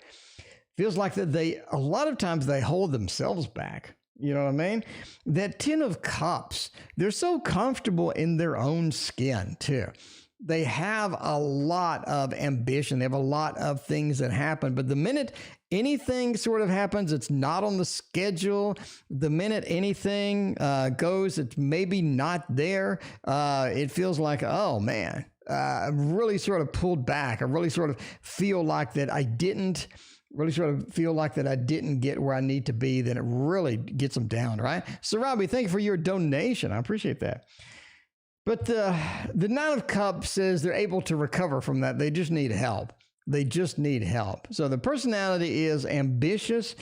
Feels like that a lot of times they hold themselves back. You know what I mean? That 10 of Cups, they're so comfortable in their own skin too. They have a lot of ambition. They have a lot of things that happen. But the minute anything sort of happens, it's not on the schedule. The minute anything goes, it's maybe not there. It feels like, oh man, I'm really sort of pulled back. I really sort of feel like that I didn't get where I need to be. Then it really gets them down, right? So Robbie, thank you for your donation. I appreciate that. But the 9 of Cups says they're able to recover from that. They just need help. So the personality is ambitious,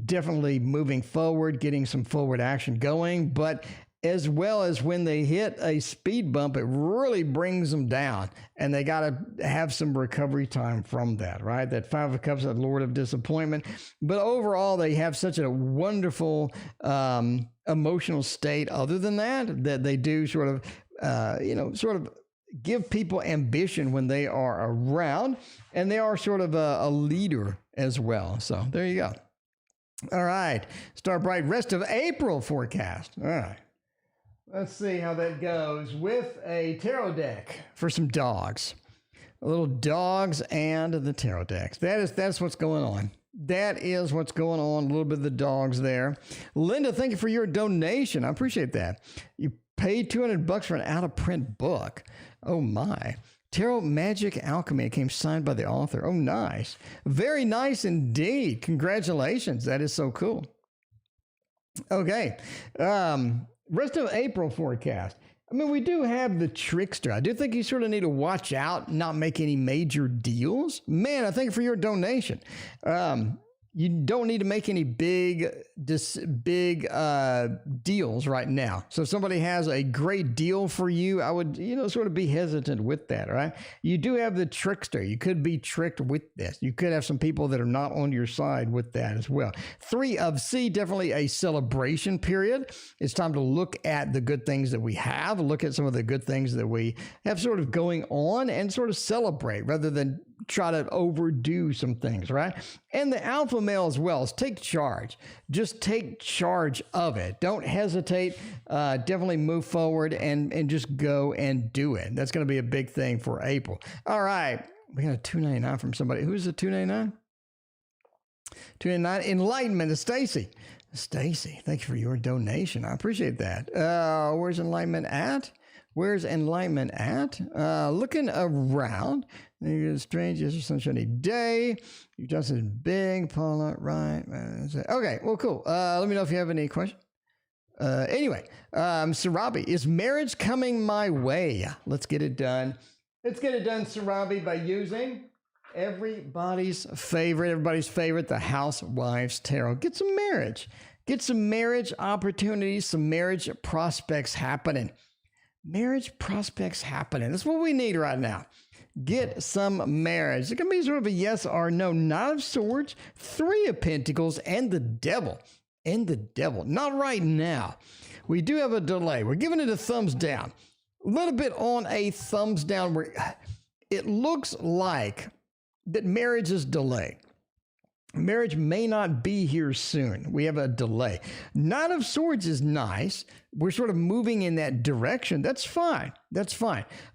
definitely moving forward, getting some forward action going. But as well as when they hit a speed bump, it really brings them down. And they got to have some recovery time from that, right? That Five of Cups, that Lord of Disappointment. But overall, they have such a wonderful emotional state other than that they do sort of give people ambition when they are around. And they are sort of a leader as well. So there you go. All right. Star Bright rest of April forecast. All right. Let's see how that goes with a tarot deck for some dogs. Little dogs and the tarot decks. That's what's going on. That is what's going on. A little bit of the dogs there. Linda, thank you for your donation. I appreciate that. You paid $200 for an out-of-print book. Oh, my. Tarot Magic Alchemy. It came signed by the author. Oh, nice. Very nice indeed. Congratulations. That is so cool. Okay. Rest of April forecast. I mean, we do have the trickster. I do think you sort of need to watch out, not make any major deals. Man, I thank you for your donation. You don't need to make any big deals right now. So if somebody has a great deal for you, I would, sort of be hesitant with that, right? You do have the trickster. You could be tricked with this. You could have some people that are not on your side with that as well. 3 of C, definitely a celebration period. It's time to look at the good things that we have, look at some of the good things that we have sort of going on and sort of celebrate rather than try to overdo some things, right? And the alpha male as well is take charge. Just take charge of it. Don't hesitate. Definitely move forward and just go and do it. That's going to be a big thing for April. All right. We got a $2.99 from somebody. Who's the $2.99? $2.99. Enlightenment is Stacy. Stacy, thank you for your donation. I appreciate that. Where's Enlightenment at? Where's Enlightenment at? Looking around. It's strange. It's a sunshiny day. You just said big, Paula, right? Okay, well, cool. Let me know if you have any questions. Anyway, Sarabi, is marriage coming my way? Let's get it done. Let's get it done, Sarabi, by using everybody's favorite, the Housewives Tarot. Get some marriage. Get some marriage opportunities, some marriage prospects happening. Marriage prospects happening. That's what we need right now. Get some marriage. It can be sort of a yes or no. Knight of Swords, 3 of Pentacles, and the Devil. Not right now. We do have a delay. We're giving it a thumbs down. A little bit on a thumbs down where it looks like that marriage is delayed. Marriage may not be here soon. We have a delay. Knight of Swords is nice. We're sort of moving in that direction. That's fine.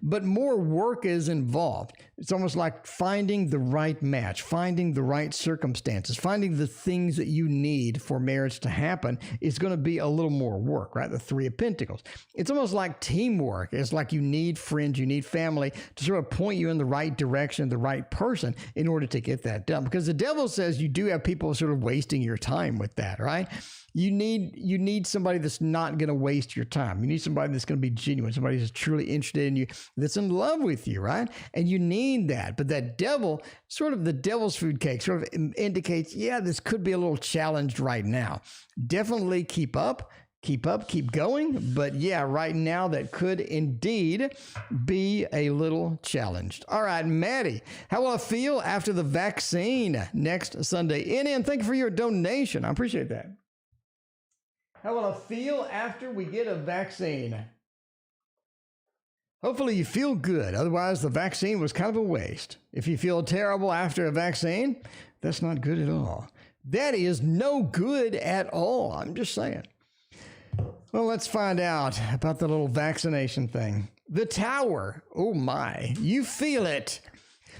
But more work is involved. It's almost like finding the right match, finding the right circumstances, finding the things that you need for marriage to happen is going to be a little more work, right? The 3 of Pentacles. It's almost like teamwork. It's like you need friends, you need family to sort of point you in the right direction, the right person in order to get that done. Because the Devil says you do have people sort of wasting your time with that, right? You need somebody that's not going to waste your time. You need somebody that's going to be genuine, somebody that's truly interested in you, that's in love with you, right? And you need that. But that Devil, sort of the devil's food cake, sort of indicates, yeah, this could be a little challenged right now. Definitely keep going. But yeah, right now that could indeed be a little challenged. All right, Maddie, how will I feel after the vaccine next Sunday? And thank you for your donation. I appreciate that. How will I feel after we get a vaccine? Hopefully you feel good. Otherwise, the vaccine was kind of a waste. If you feel terrible after a vaccine, that's not good at all. That is no good at all. I'm just saying. Well, let's find out about the little vaccination thing. The Tower. Oh my. You feel it.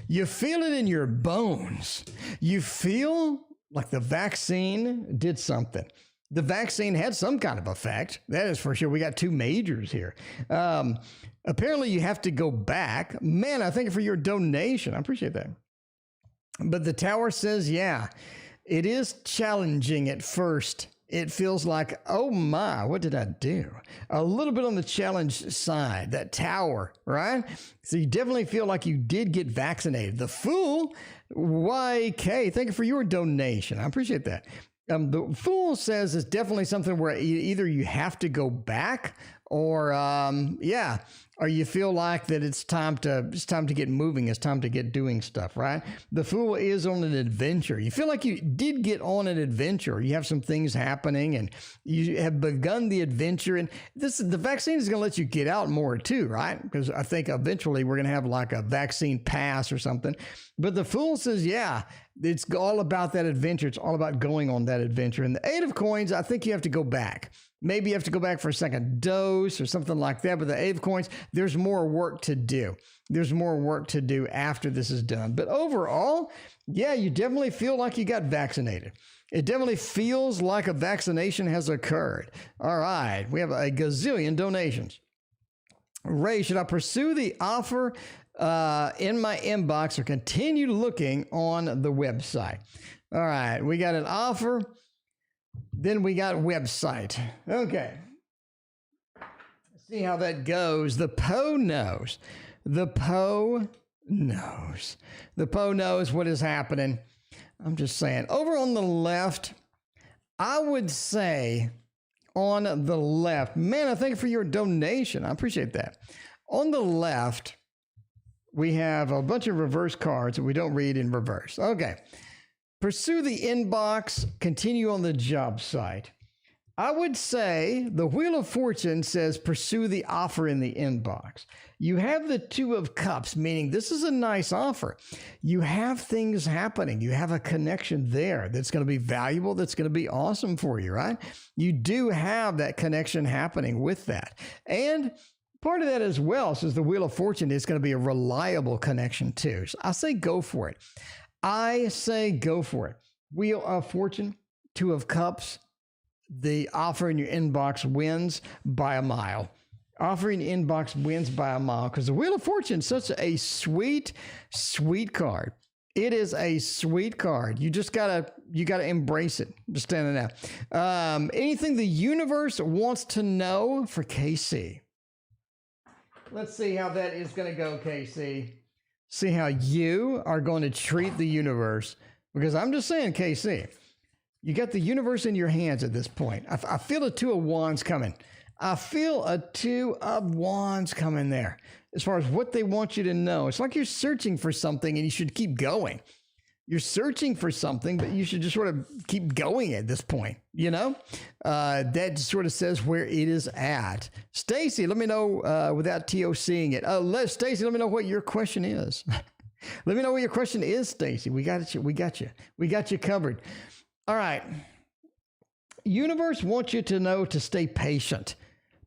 You feel it in your bones. You feel like the vaccine did something. The vaccine had some kind of effect. That is for sure. We got 2 majors here. Apparently, you have to go back. Man, I thank you for your donation. I appreciate that. But the Tower says, yeah, it is challenging at first. It feels like, oh my, what did I do? A little bit on the challenge side, that Tower, right? So you definitely feel like you did get vaccinated. The Fool, YK, thank you for your donation. I appreciate that. The Fool says it's definitely something where either you have to go back or or you feel like that it's time to get moving. It's time to get doing stuff, right? The Fool is on an adventure. You feel like you did get on an adventure. You have some things happening and you have begun the adventure. And the vaccine is going to let you get out more too, right? Because I think eventually we're going to have like a vaccine pass or something. But the Fool says, yeah, it's all about that adventure. It's all about going on that adventure. And the Eight of Coins, I think you have to go back. Maybe you have to go back for a second dose or something like that. But the Eight of Coins, there's more work to do. There's more work to do after this is done. But overall, yeah, you definitely feel like you got vaccinated. It definitely feels like a vaccination has occurred. All right, we have a gazillion donations. Ray, should I pursue the offer in my inbox or continue looking on the website? All right, we got an offer. Then we got website. Okay. Let's see how that goes. The Poe knows. The Poe knows. The Poe knows what is happening. I'm just saying. Over on the left, I would say on the left, man, I thank you for your donation. I appreciate that. On the left, we have a bunch of reverse cards that we don't read in reverse. Okay. Pursue the inbox, continue on the job site. I would say the Wheel of Fortune says pursue the offer in the inbox. You have the Two of Cups, meaning this is a nice offer. You have things happening. You have a connection there that's going to be valuable, that's going to be awesome for you, right? You do have that connection happening with that. And part of that as well, says the Wheel of Fortune, is going to be a reliable connection too. So I say go for it. I say go for it. Wheel of Fortune, Two of Cups, the offer in your inbox wins by a mile. Offer in your inbox wins by a mile because the Wheel of Fortune is such a sweet, sweet card. It is a sweet card. You gotta embrace it. Just standing there. Anything the universe wants to know for KC. Let's see how that is going to go, KC. See how you are going to treat the universe. Because I'm just saying, KC, you got the universe in your hands at this point. I feel a Two of Wands coming. I feel a Two of Wands coming there. As far as what they want you to know. It's like you're searching for something and you should keep going. You're searching for something, but you should just sort of keep going at this point, you know? That sort of says where it is at. Stacy, let me know without T.O. seeing it. Stacy, let me know what your question is. Let me know what your question is, Stacy. We got you. We got you. We got you covered. All right. Universe wants you to know to stay patient.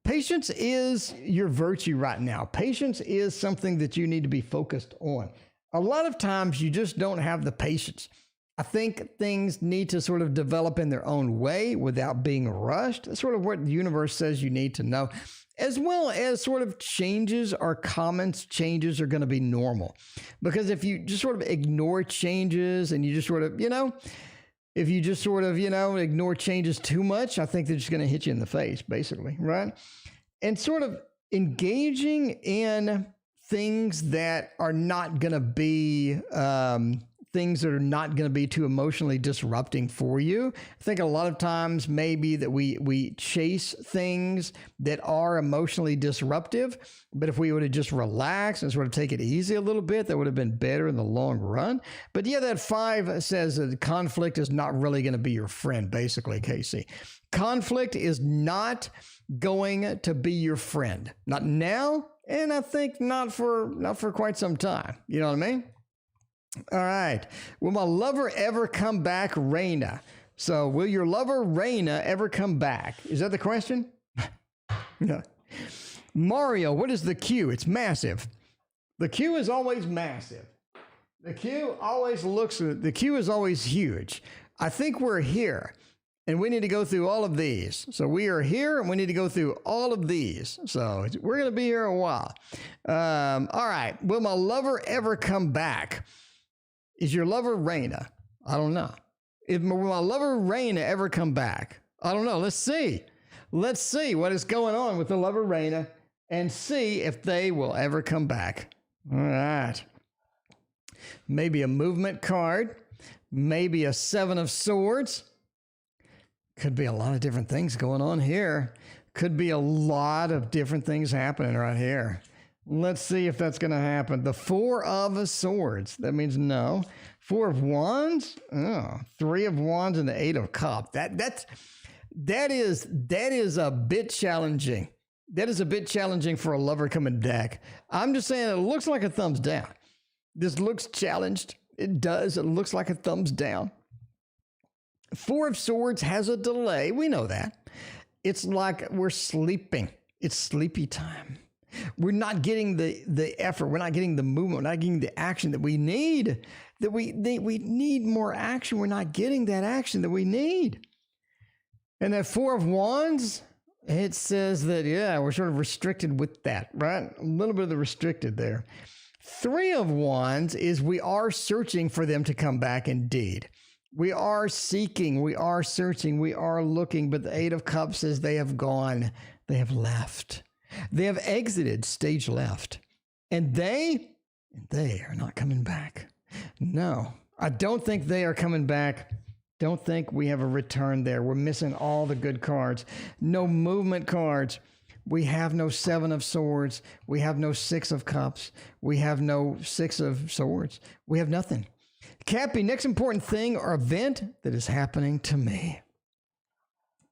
Patience is your virtue right now. Patience is something that you need to be focused on. A lot of times you just don't have the patience. I think things need to sort of develop in their own way without being rushed. That's sort of what the universe says you need to know, as well as sort of changes or comments. Changes are going to be normal because if you just sort of ignore changes and you just sort of, if you just sort of, ignore changes too much, I think they're just going to hit you in the face, basically, right? And sort of engaging in things that are not going to be too emotionally disrupting for you. I think a lot of times maybe that we chase things that are emotionally disruptive, but if we would have just relaxed and sort of take it easy a little bit, that would have been better in the long run. But yeah, that 5 says that conflict is not really going to be your friend, basically, Casey. Conflict is not going to be your friend. Not now, and I think not for quite some time. You know what I mean? All right. Will my lover ever come back, Raina? So will your lover, Raina, ever come back? Is that the question? No. Mario, what is the Q? It's massive. The Q is always massive. The Q is always huge. I think we're here. And we need to go through all of these. So we are here and we need to go through all of these. So we're going to be here a while. All right. Will my lover ever come back? Is your lover Raina? I don't know. Will my lover Raina ever come back? I don't know. Let's see. Let's see what is going on with the lover Raina and see if they will ever come back. All right. Maybe a movement card. Maybe a 7 of Swords. Could be a lot of different things going on here. Could be a lot of different things happening right here. Let's see if that's going to happen. The Four of Swords. That means no. Four of Wands. Oh, Three of Wands and the Eight of Cups. That is a bit challenging. That is a bit challenging for a lover coming deck. I'm just saying it looks like a thumbs down. This looks challenged. It does. It looks like a thumbs down. Four of Swords has a delay. We know that. It's like we're sleeping. It's sleepy time. We're not getting the effort. We're not getting the movement. We're not getting the action that we need. We need more action. We're not getting that action that we need. And that Four of Wands, it says that, yeah, we're sort of restricted with that, right? A little bit of the restricted there. Three of Wands is we are searching for them to come back indeed. We are seeking, we are searching, we are looking, but the Eight of Cups says they have gone, they have left. They have exited stage left. And they are not coming back. No, I don't think they are coming back. Don't think we have a return there. We're missing all the good cards. No movement cards. We have no Seven of Swords. We have no Six of Cups. We have no Six of Swords. We have nothing. Cappy, next important thing or event that is happening to me.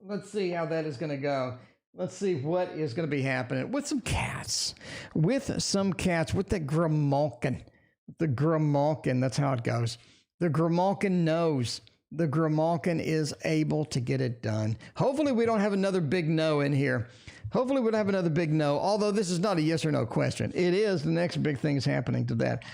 Let's see how that is going to go. Let's see what is going to be happening with some cats. With the Grimalkin. The Grimalkin, that's how it goes. The Grimalkin knows. The Grimalkin is able to get it done. Hopefully we don't have another big no in here. Hopefully we don't have another big no, although this is not a yes or no question. It is. The next big thing is happening to that.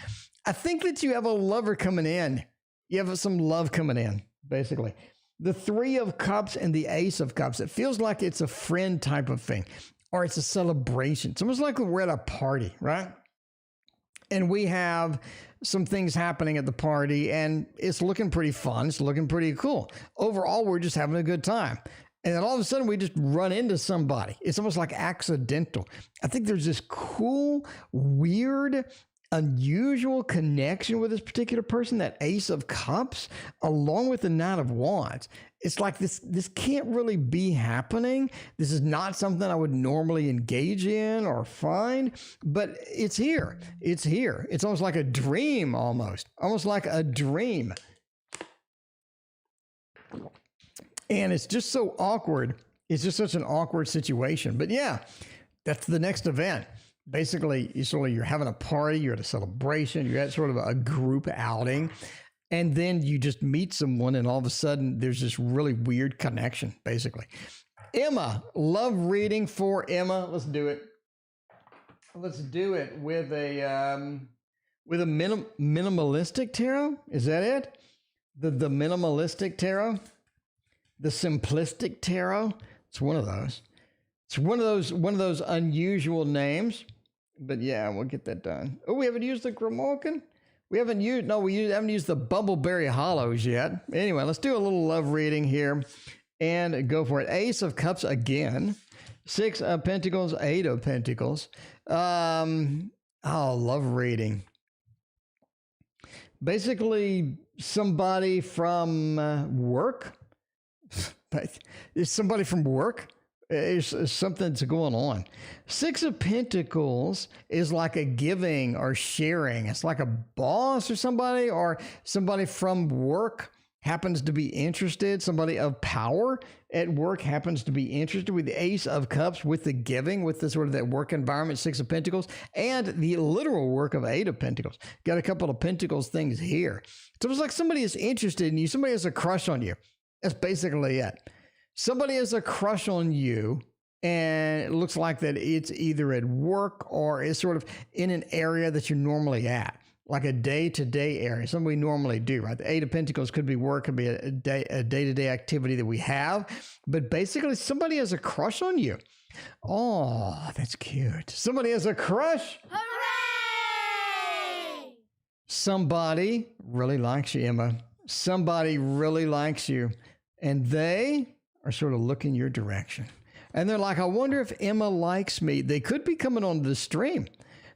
I think that you have a lover coming in. You have some love coming in, basically. The Three of Cups and the Ace of Cups. It feels like it's a friend type of thing, or it's a celebration. It's almost like we're at a party, right? And we have some things happening at the party, and it's looking pretty fun. It's looking pretty cool. Overall, we're just having a good time. And then all of a sudden, we just run into somebody. It's almost like accidental. I think there's this cool, weird, unusual connection with this particular person, that Ace of Cups, along with the Knight of Wands. It's like this can't really be happening. This is not something I would normally engage in or find, but it's here. It's here. It's almost like a dream, almost like a dream. And it's just so awkward. It's just such an awkward situation. But yeah, that's the next event. Basically, you're having a party, you're at a celebration, you're at sort of a group outing, and then you just meet someone, and all of a sudden, there's this really weird connection, basically. Emma, love reading for Emma. Let's do it. Let's do it with a minimalistic tarot. Is that it? The minimalistic tarot? The simplistic tarot? It's one of those. It's one of those unusual names. But yeah, we'll get that done. Oh, we haven't used the Grimalkin? We haven't used the Bumbleberry Hollows yet. Anyway, let's do a little love reading here and go for it. Ace of Cups again. Six of Pentacles, Eight of Pentacles. Love reading. Basically, somebody from work. Is somebody from work? Is something's going on. Six of Pentacles is like a giving or sharing. It's like a boss or somebody from work happens to be interested. Somebody of power at work happens to be interested. With the Ace of Cups, with the giving, with the sort of that work environment, Six of Pentacles, and the literal work of Eight of Pentacles. Got a couple of Pentacles things here. So it's like somebody is interested in you. Somebody has a crush on you. That's basically it. Somebody has a crush on you, and it looks like that it's either at work or it's sort of in an area that you're normally at, like a day-to-day area, something we normally do, right? The Eight of Pentacles could be work, could be a day-to-day activity that we have, but basically somebody has a crush on you. Oh, that's cute. Somebody has a crush. Hooray! Somebody really likes you, Emma. Somebody really likes you, and they are sort of looking your direction. And they're like, I wonder if Emma likes me. They could be coming on the stream.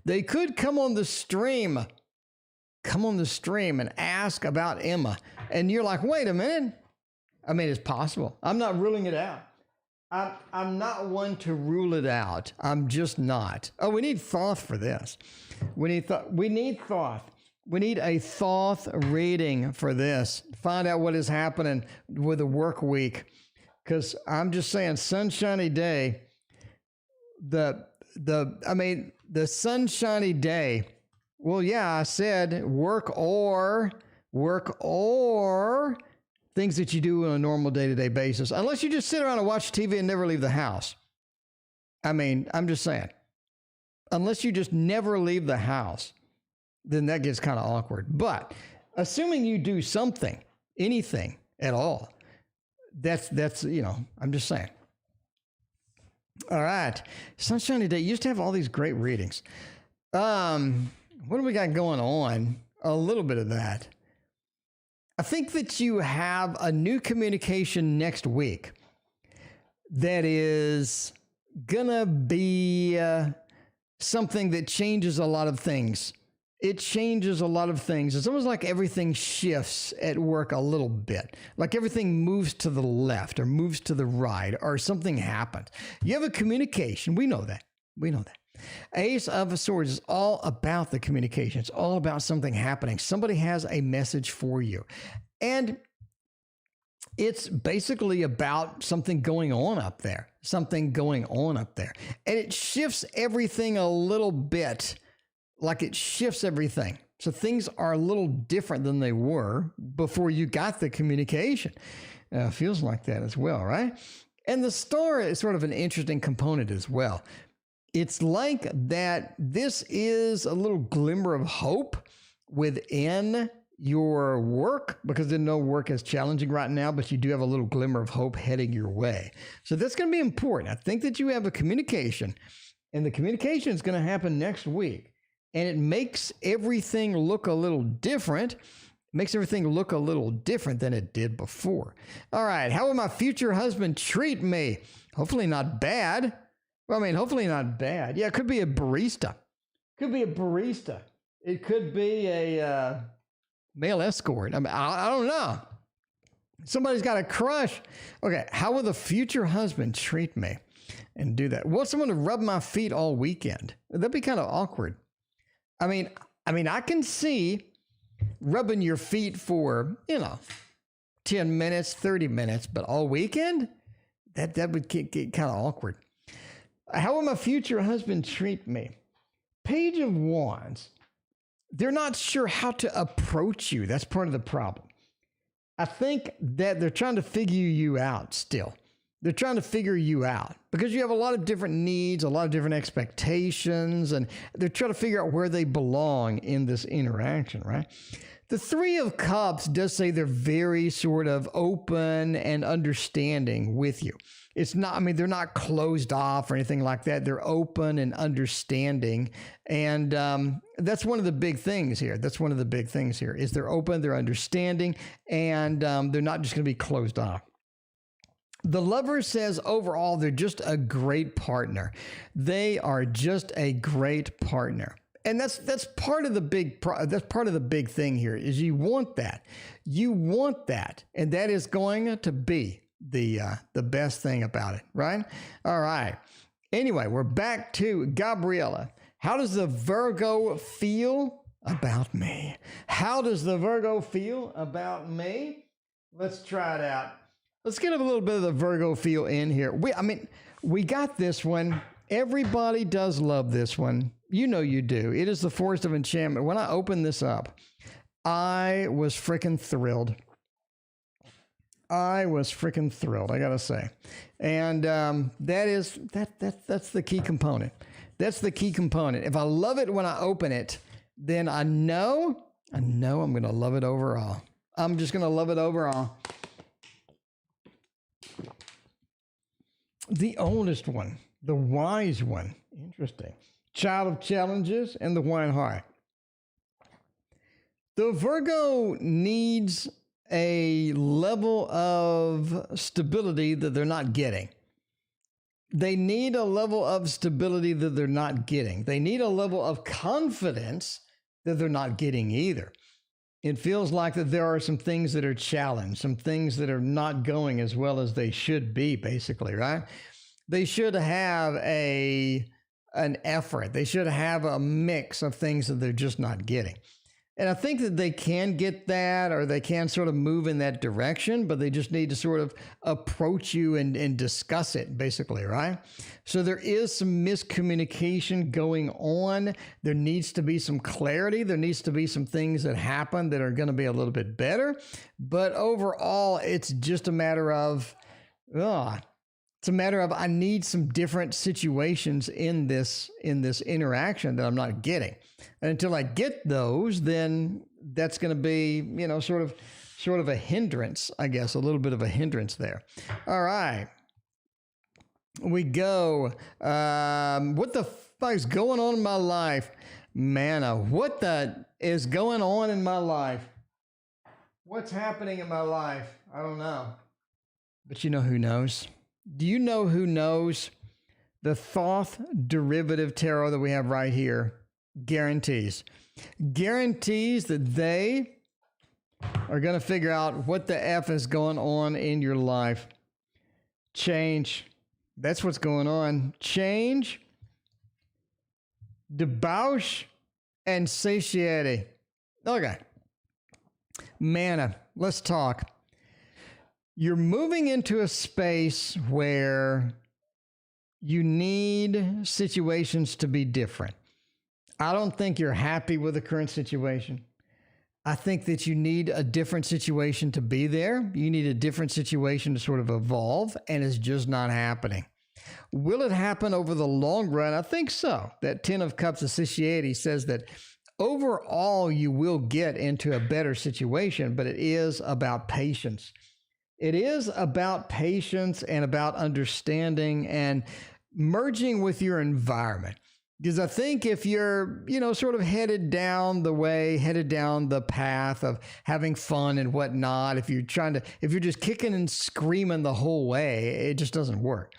They could come on the stream and ask about Emma. And you're like, wait a minute. I mean, it's possible. I'm not ruling it out. I'm not one to rule it out. I'm just not. Oh, we need Thoth for this. We need Thoth. We need a Thoth reading for this. Find out what is happening with the work week. Because I'm just saying, sunshiny day, the sunshiny day. Well, yeah, I said work or things that you do on a normal day-to-day basis, unless you just sit around and watch TV and never leave the house. I mean, I'm just saying, unless you just never leave the house, then that gets kind of awkward. But assuming you do something, anything at all, that's I'm just saying. All right. Sunshiny Day used to have all these great readings. What do we got going on? A little bit of that. I think that you have a new communication next week that is gonna be something that changes a lot of things. It changes a lot of things. It's almost like everything shifts at work a little bit. Like everything moves to the left or moves to the right or something happens. You have a communication. We know that. Ace of Swords is all about the communication. It's all about something happening. Somebody has a message for you. And it's basically about something going on up there. And it shifts everything a little bit. Like it shifts everything. So things are a little different than they were before you got the communication. Feels like that as well, right? And the star is sort of an interesting component as well. It's like that this is a little glimmer of hope within your work, because there's no work as challenging right now, but you do have a little glimmer of hope heading your way. So that's going to be important. I think that you have a communication, and the communication is going to happen next week. And it makes everything look a little different. Makes everything look a little different than it did before. All right, how will my future husband treat me? Hopefully not bad. Well, I mean, hopefully not bad. Yeah, it could be a barista. It could be a male escort. I mean, I don't know. Somebody's got a crush. Okay, how will the future husband treat me? And do that. Want someone to rub my feet all weekend? That'd be kind of awkward. I mean, I can see rubbing your feet for, 10 minutes, 30 minutes, but all weekend? That would get kind of awkward. How will my future husband treat me? Page of Wands. They're not sure how to approach you. That's part of the problem. I think that they're trying to figure you out still. They're trying to figure you out because you have a lot of different needs, a lot of different expectations, and they're trying to figure out where they belong in this interaction, right? The Three of Cups does say they're very sort of open and understanding with you. It's not, they're not closed off or anything like that. They're open and understanding. And that's one of the big things here. Is they're open, they're understanding, and they're not just going to be closed off. The Lover says overall, they're just a great partner. They are just a great partner. And that's part of the big thing here is you want that. And that is going to be the best thing about it, right? All right. Anyway, we're back to Gabriella. How does the Virgo feel about me? Let's try it out. Let's get a little bit of the Virgo feel in here. We got this one. Everybody does love this one. You know you do. It is the Forest of Enchantment. When I opened this up, I was freaking thrilled. I gotta say. And that's the key component. If I love it when I open it, then I know I'm going to love it overall. I'm just going to love it overall. The oldest one, the wise one. Interesting. Child of challenges and the wine heart. The Virgo needs a level of stability that they're not getting. They need a level of stability that they're not getting. They need a level of confidence that they're not getting either. It feels like that there are some things that are challenged, some things that are not going as well as they should be, basically, right? They should have an effort. They should have a mix of things that they're just not getting. And I think that they can get that, or they can sort of move in that direction, but they just need to sort of approach you and discuss it, basically, right? So there is some miscommunication going on. There needs to be some clarity. There needs to be some things that happen that are going to be a little bit better. But overall, it's just a matter of, I need some different situations in this interaction that I'm not getting. And until I get those, then that's going to be, sort of a hindrance, I guess, a little bit of a hindrance there. All right. We go. What the fuck is going on in my life? Manna, what the is going on in my life? What's happening in my life? I don't know. But you know who knows? Do you know who knows? The Thoth derivative tarot that we have right here guarantees that they are going to figure out what the F is going on in your life. Change. That's what's going on. Change, debauch, and satiety. Okay. Manna, let's talk. You're moving into a space where you need situations to be different. I don't think you're happy with the current situation. I think that you need a different situation to be there. You need a different situation to sort of evolve, and it's just not happening. Will it happen over the long run? I think so. That 10 of Cups of satiety says that overall you will get into a better situation, but it is about patience. It is about patience and about understanding and merging with your environment. Because I think if you're, sort of headed down the path of having fun and whatnot, if you're just kicking and screaming the whole way, it just doesn't work.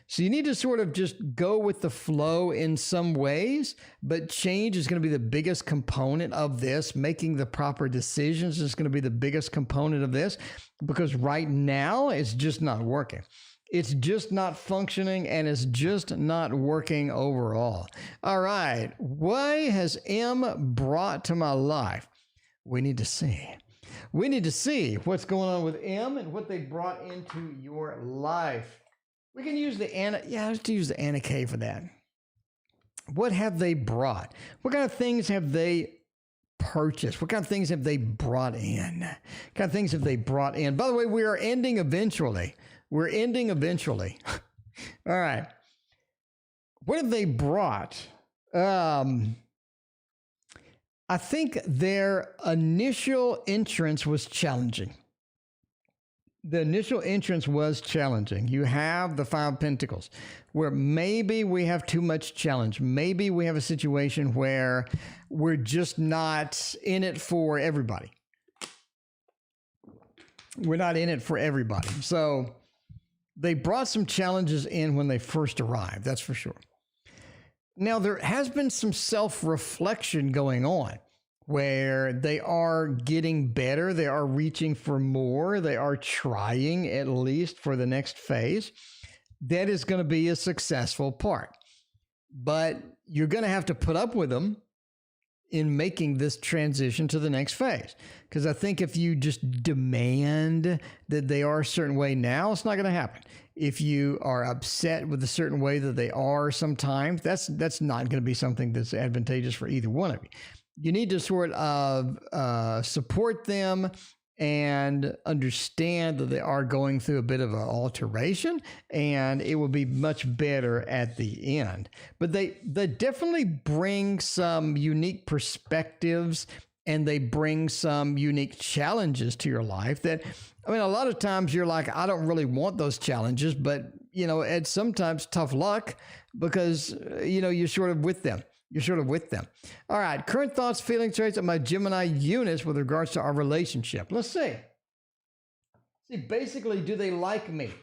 So you need to sort of just go with the flow in some ways, but change is going to be the biggest component of this. Making the proper decisions is going to be the biggest component of this, because right now it's just not working. It's just not functioning, and it's just not working overall. All right. What has M brought to my life? We need to see. We need to see what's going on with M and what they brought into your life. We can use the Anna. Yeah, let's use the Anna K for that. What have they brought? What kind of things have they purchased? What kind of things have they brought in? What kind of things have they brought in? By the way, we are ending eventually. We're ending eventually. All right. What have they brought? I think their initial entrance was challenging. The initial entrance was challenging. You have the 5 of Pentacles, where maybe we have too much challenge. Maybe we have a situation where we're just not in it for everybody. We're not in it for everybody. So they brought some challenges in when they first arrived, that's for sure. Now, there has been some self-reflection going on where they are getting better. They are reaching for more. They are trying, at least for the next phase. That is going to be a successful part. But you're going to have to put up with them in making this transition to the next phase. Because I think if you just demand that they are a certain way now, it's not going to happen. If you are upset with a certain way that they are sometimes, that's not going to be something that's advantageous for either one of you. You need to sort of support them and understand that they are going through a bit of an alteration, and it will be much better at the end. But they definitely bring some unique perspectives, and they bring some unique challenges to your life that, I mean, a lot of times you're like, I don't really want those challenges, but, it's sometimes tough luck because, you're sort of with them. All right. Current thoughts, feelings, traits of my Gemini units with regards to our relationship. Let's see. Basically, do they like me?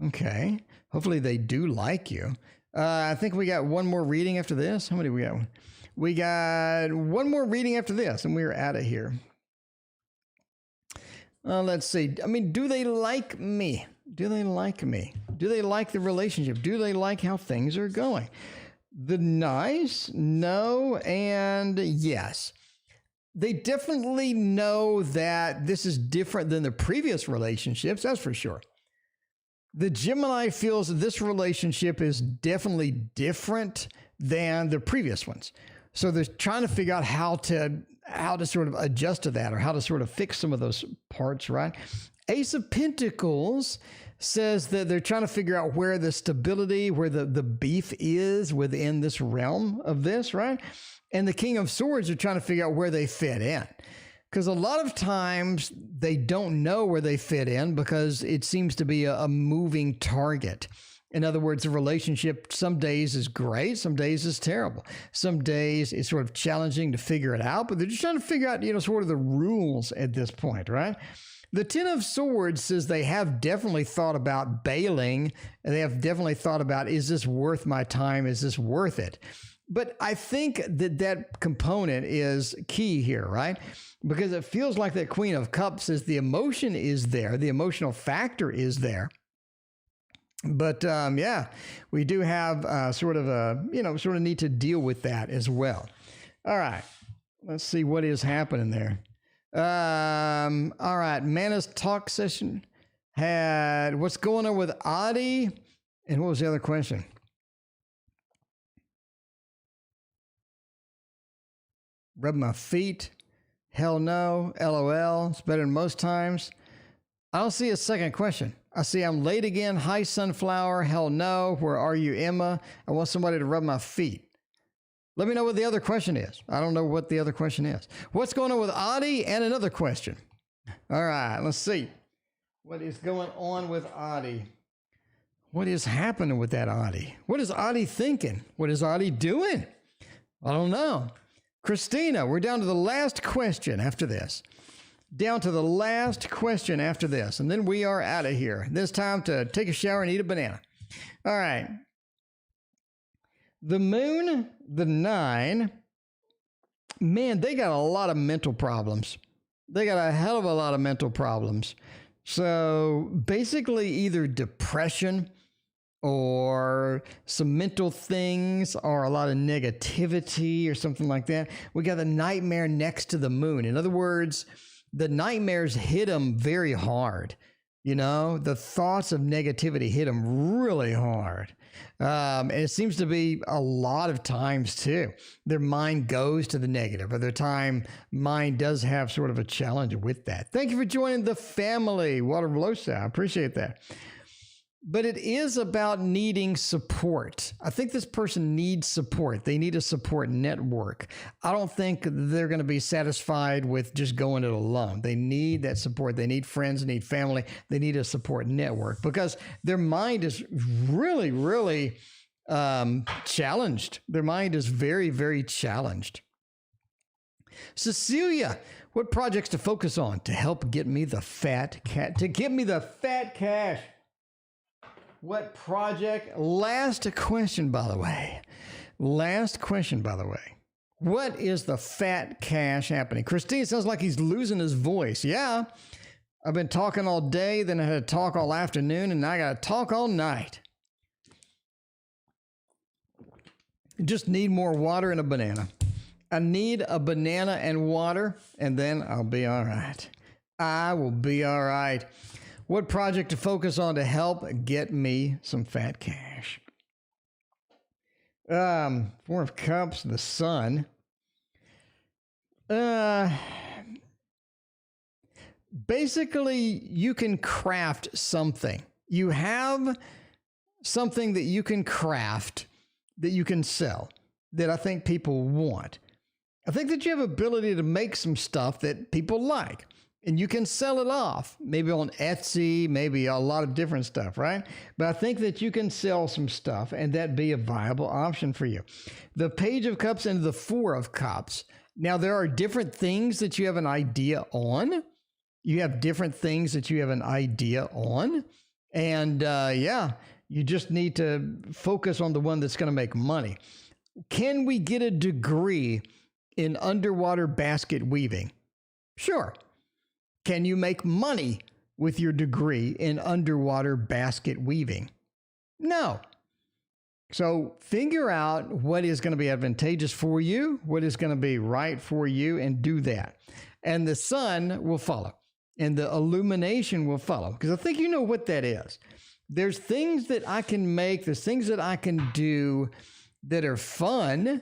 Okay. Hopefully they do like you. I think we got one more reading after this. How many we got? We got one more reading after this, and we're out of here. Let's see. I mean, do they like me? Do they like me? Do they like the relationship? Do they like how things are going? The nice, no, and yes. They definitely know that this is different than the previous relationships, that's for sure. The Gemini feels that this relationship is definitely different than the previous ones. So they're trying to figure out how to sort of adjust to that, or how to sort of fix some of those parts, right? Ace of Pentacles says that they're trying to figure out where the stability, where the beef is within this realm of this, right? And the King of Swords are trying to figure out where they fit in. Because a lot of times they don't know where they fit in because it seems to be a moving target. In other words, the relationship some days is great, some days is terrible. Some days it's sort of challenging to figure it out, but they're just trying to figure out, sort of the rules at this point, right? The Ten of Swords says they have definitely thought about bailing, and they have definitely thought about, is this worth my time? Is this worth it? But I think that component is key here, right? Because it feels like that Queen of Cups says the emotion is there, the emotional factor is there. But yeah, we do have sort of need to deal with that as well. All right, let's see what is happening there. All right, Mana's talk session had what's going on with Adi, and what was the other question? Rub my feet. Hell no. LOL. It's better than most times. I don't see a second question. I see I'm late again. Hi, Sunflower. Hell no. Where are you, Emma? I want somebody to rub my feet. Let me know what the other question is. I don't know what the other question is. What's going on with Adi? And another question. All right, let's see. What is going on with Adi? What is happening with that Adi? What is Adi thinking? What is Adi doing? I don't know. Christina, we're down to the last question after this. Down to the last question after this. And then we are out of here. This time to take a shower and eat a banana. All right. The Moon, the 9, man, they got a lot of mental problems. They got a hell of a lot of mental problems. So basically either depression or some mental things or a lot of negativity or something like that. We got the Nightmare next to the Moon. In other words, the nightmares hit them very hard. The thoughts of negativity hit them really hard. And it seems to be a lot of times too. Their mind goes to the negative, or their mind does have sort of a challenge with that. Thank you for joining the family, Water Velosa. I appreciate that. But it is about needing support. I think this person needs support. They need a support network. I don't think they're going to be satisfied with just going it alone. They need that support. They need friends, they need family. They need a support network because their mind is really, really challenged. Their mind is very, very challenged. Cecilia, what projects to focus on to help get me the fat cash? What project? Last question, by the way. What is the fat cash happening? Christine, sounds like he's losing his voice. Yeah. I've been talking all day, then I had to talk all afternoon, and now I got to talk all night. Just need more water and a banana. I need a banana and water, and then I'll be all right. I will be all right. What project to focus on to help get me some fat cash? Four of Cups, the Sun. Basically, you can craft something. You have something that you can craft that you can sell that I think people want. I think that you have ability to make some stuff that people like. And you can sell it off, maybe on Etsy, maybe a lot of different stuff, right? But I think that you can sell some stuff and that be a viable option for you. The Page of Cups and the Four of Cups. Now, there are different things that you have an idea on. You have different things that you have an idea on. And yeah, You just need to focus on the one that's going to make money. Can we get a degree in underwater basket weaving? Sure. Can you make money with your degree in underwater basket weaving? No. So figure out what is going to be advantageous for you, what is going to be right for you, and do that. And the sun will follow, and the illumination will follow, because I think you know what that is. There's things that I can make, there's things that I can do that are fun,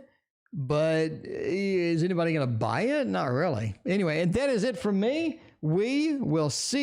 but is anybody going to buy it? Not really. Anyway, and that is it from me. We will see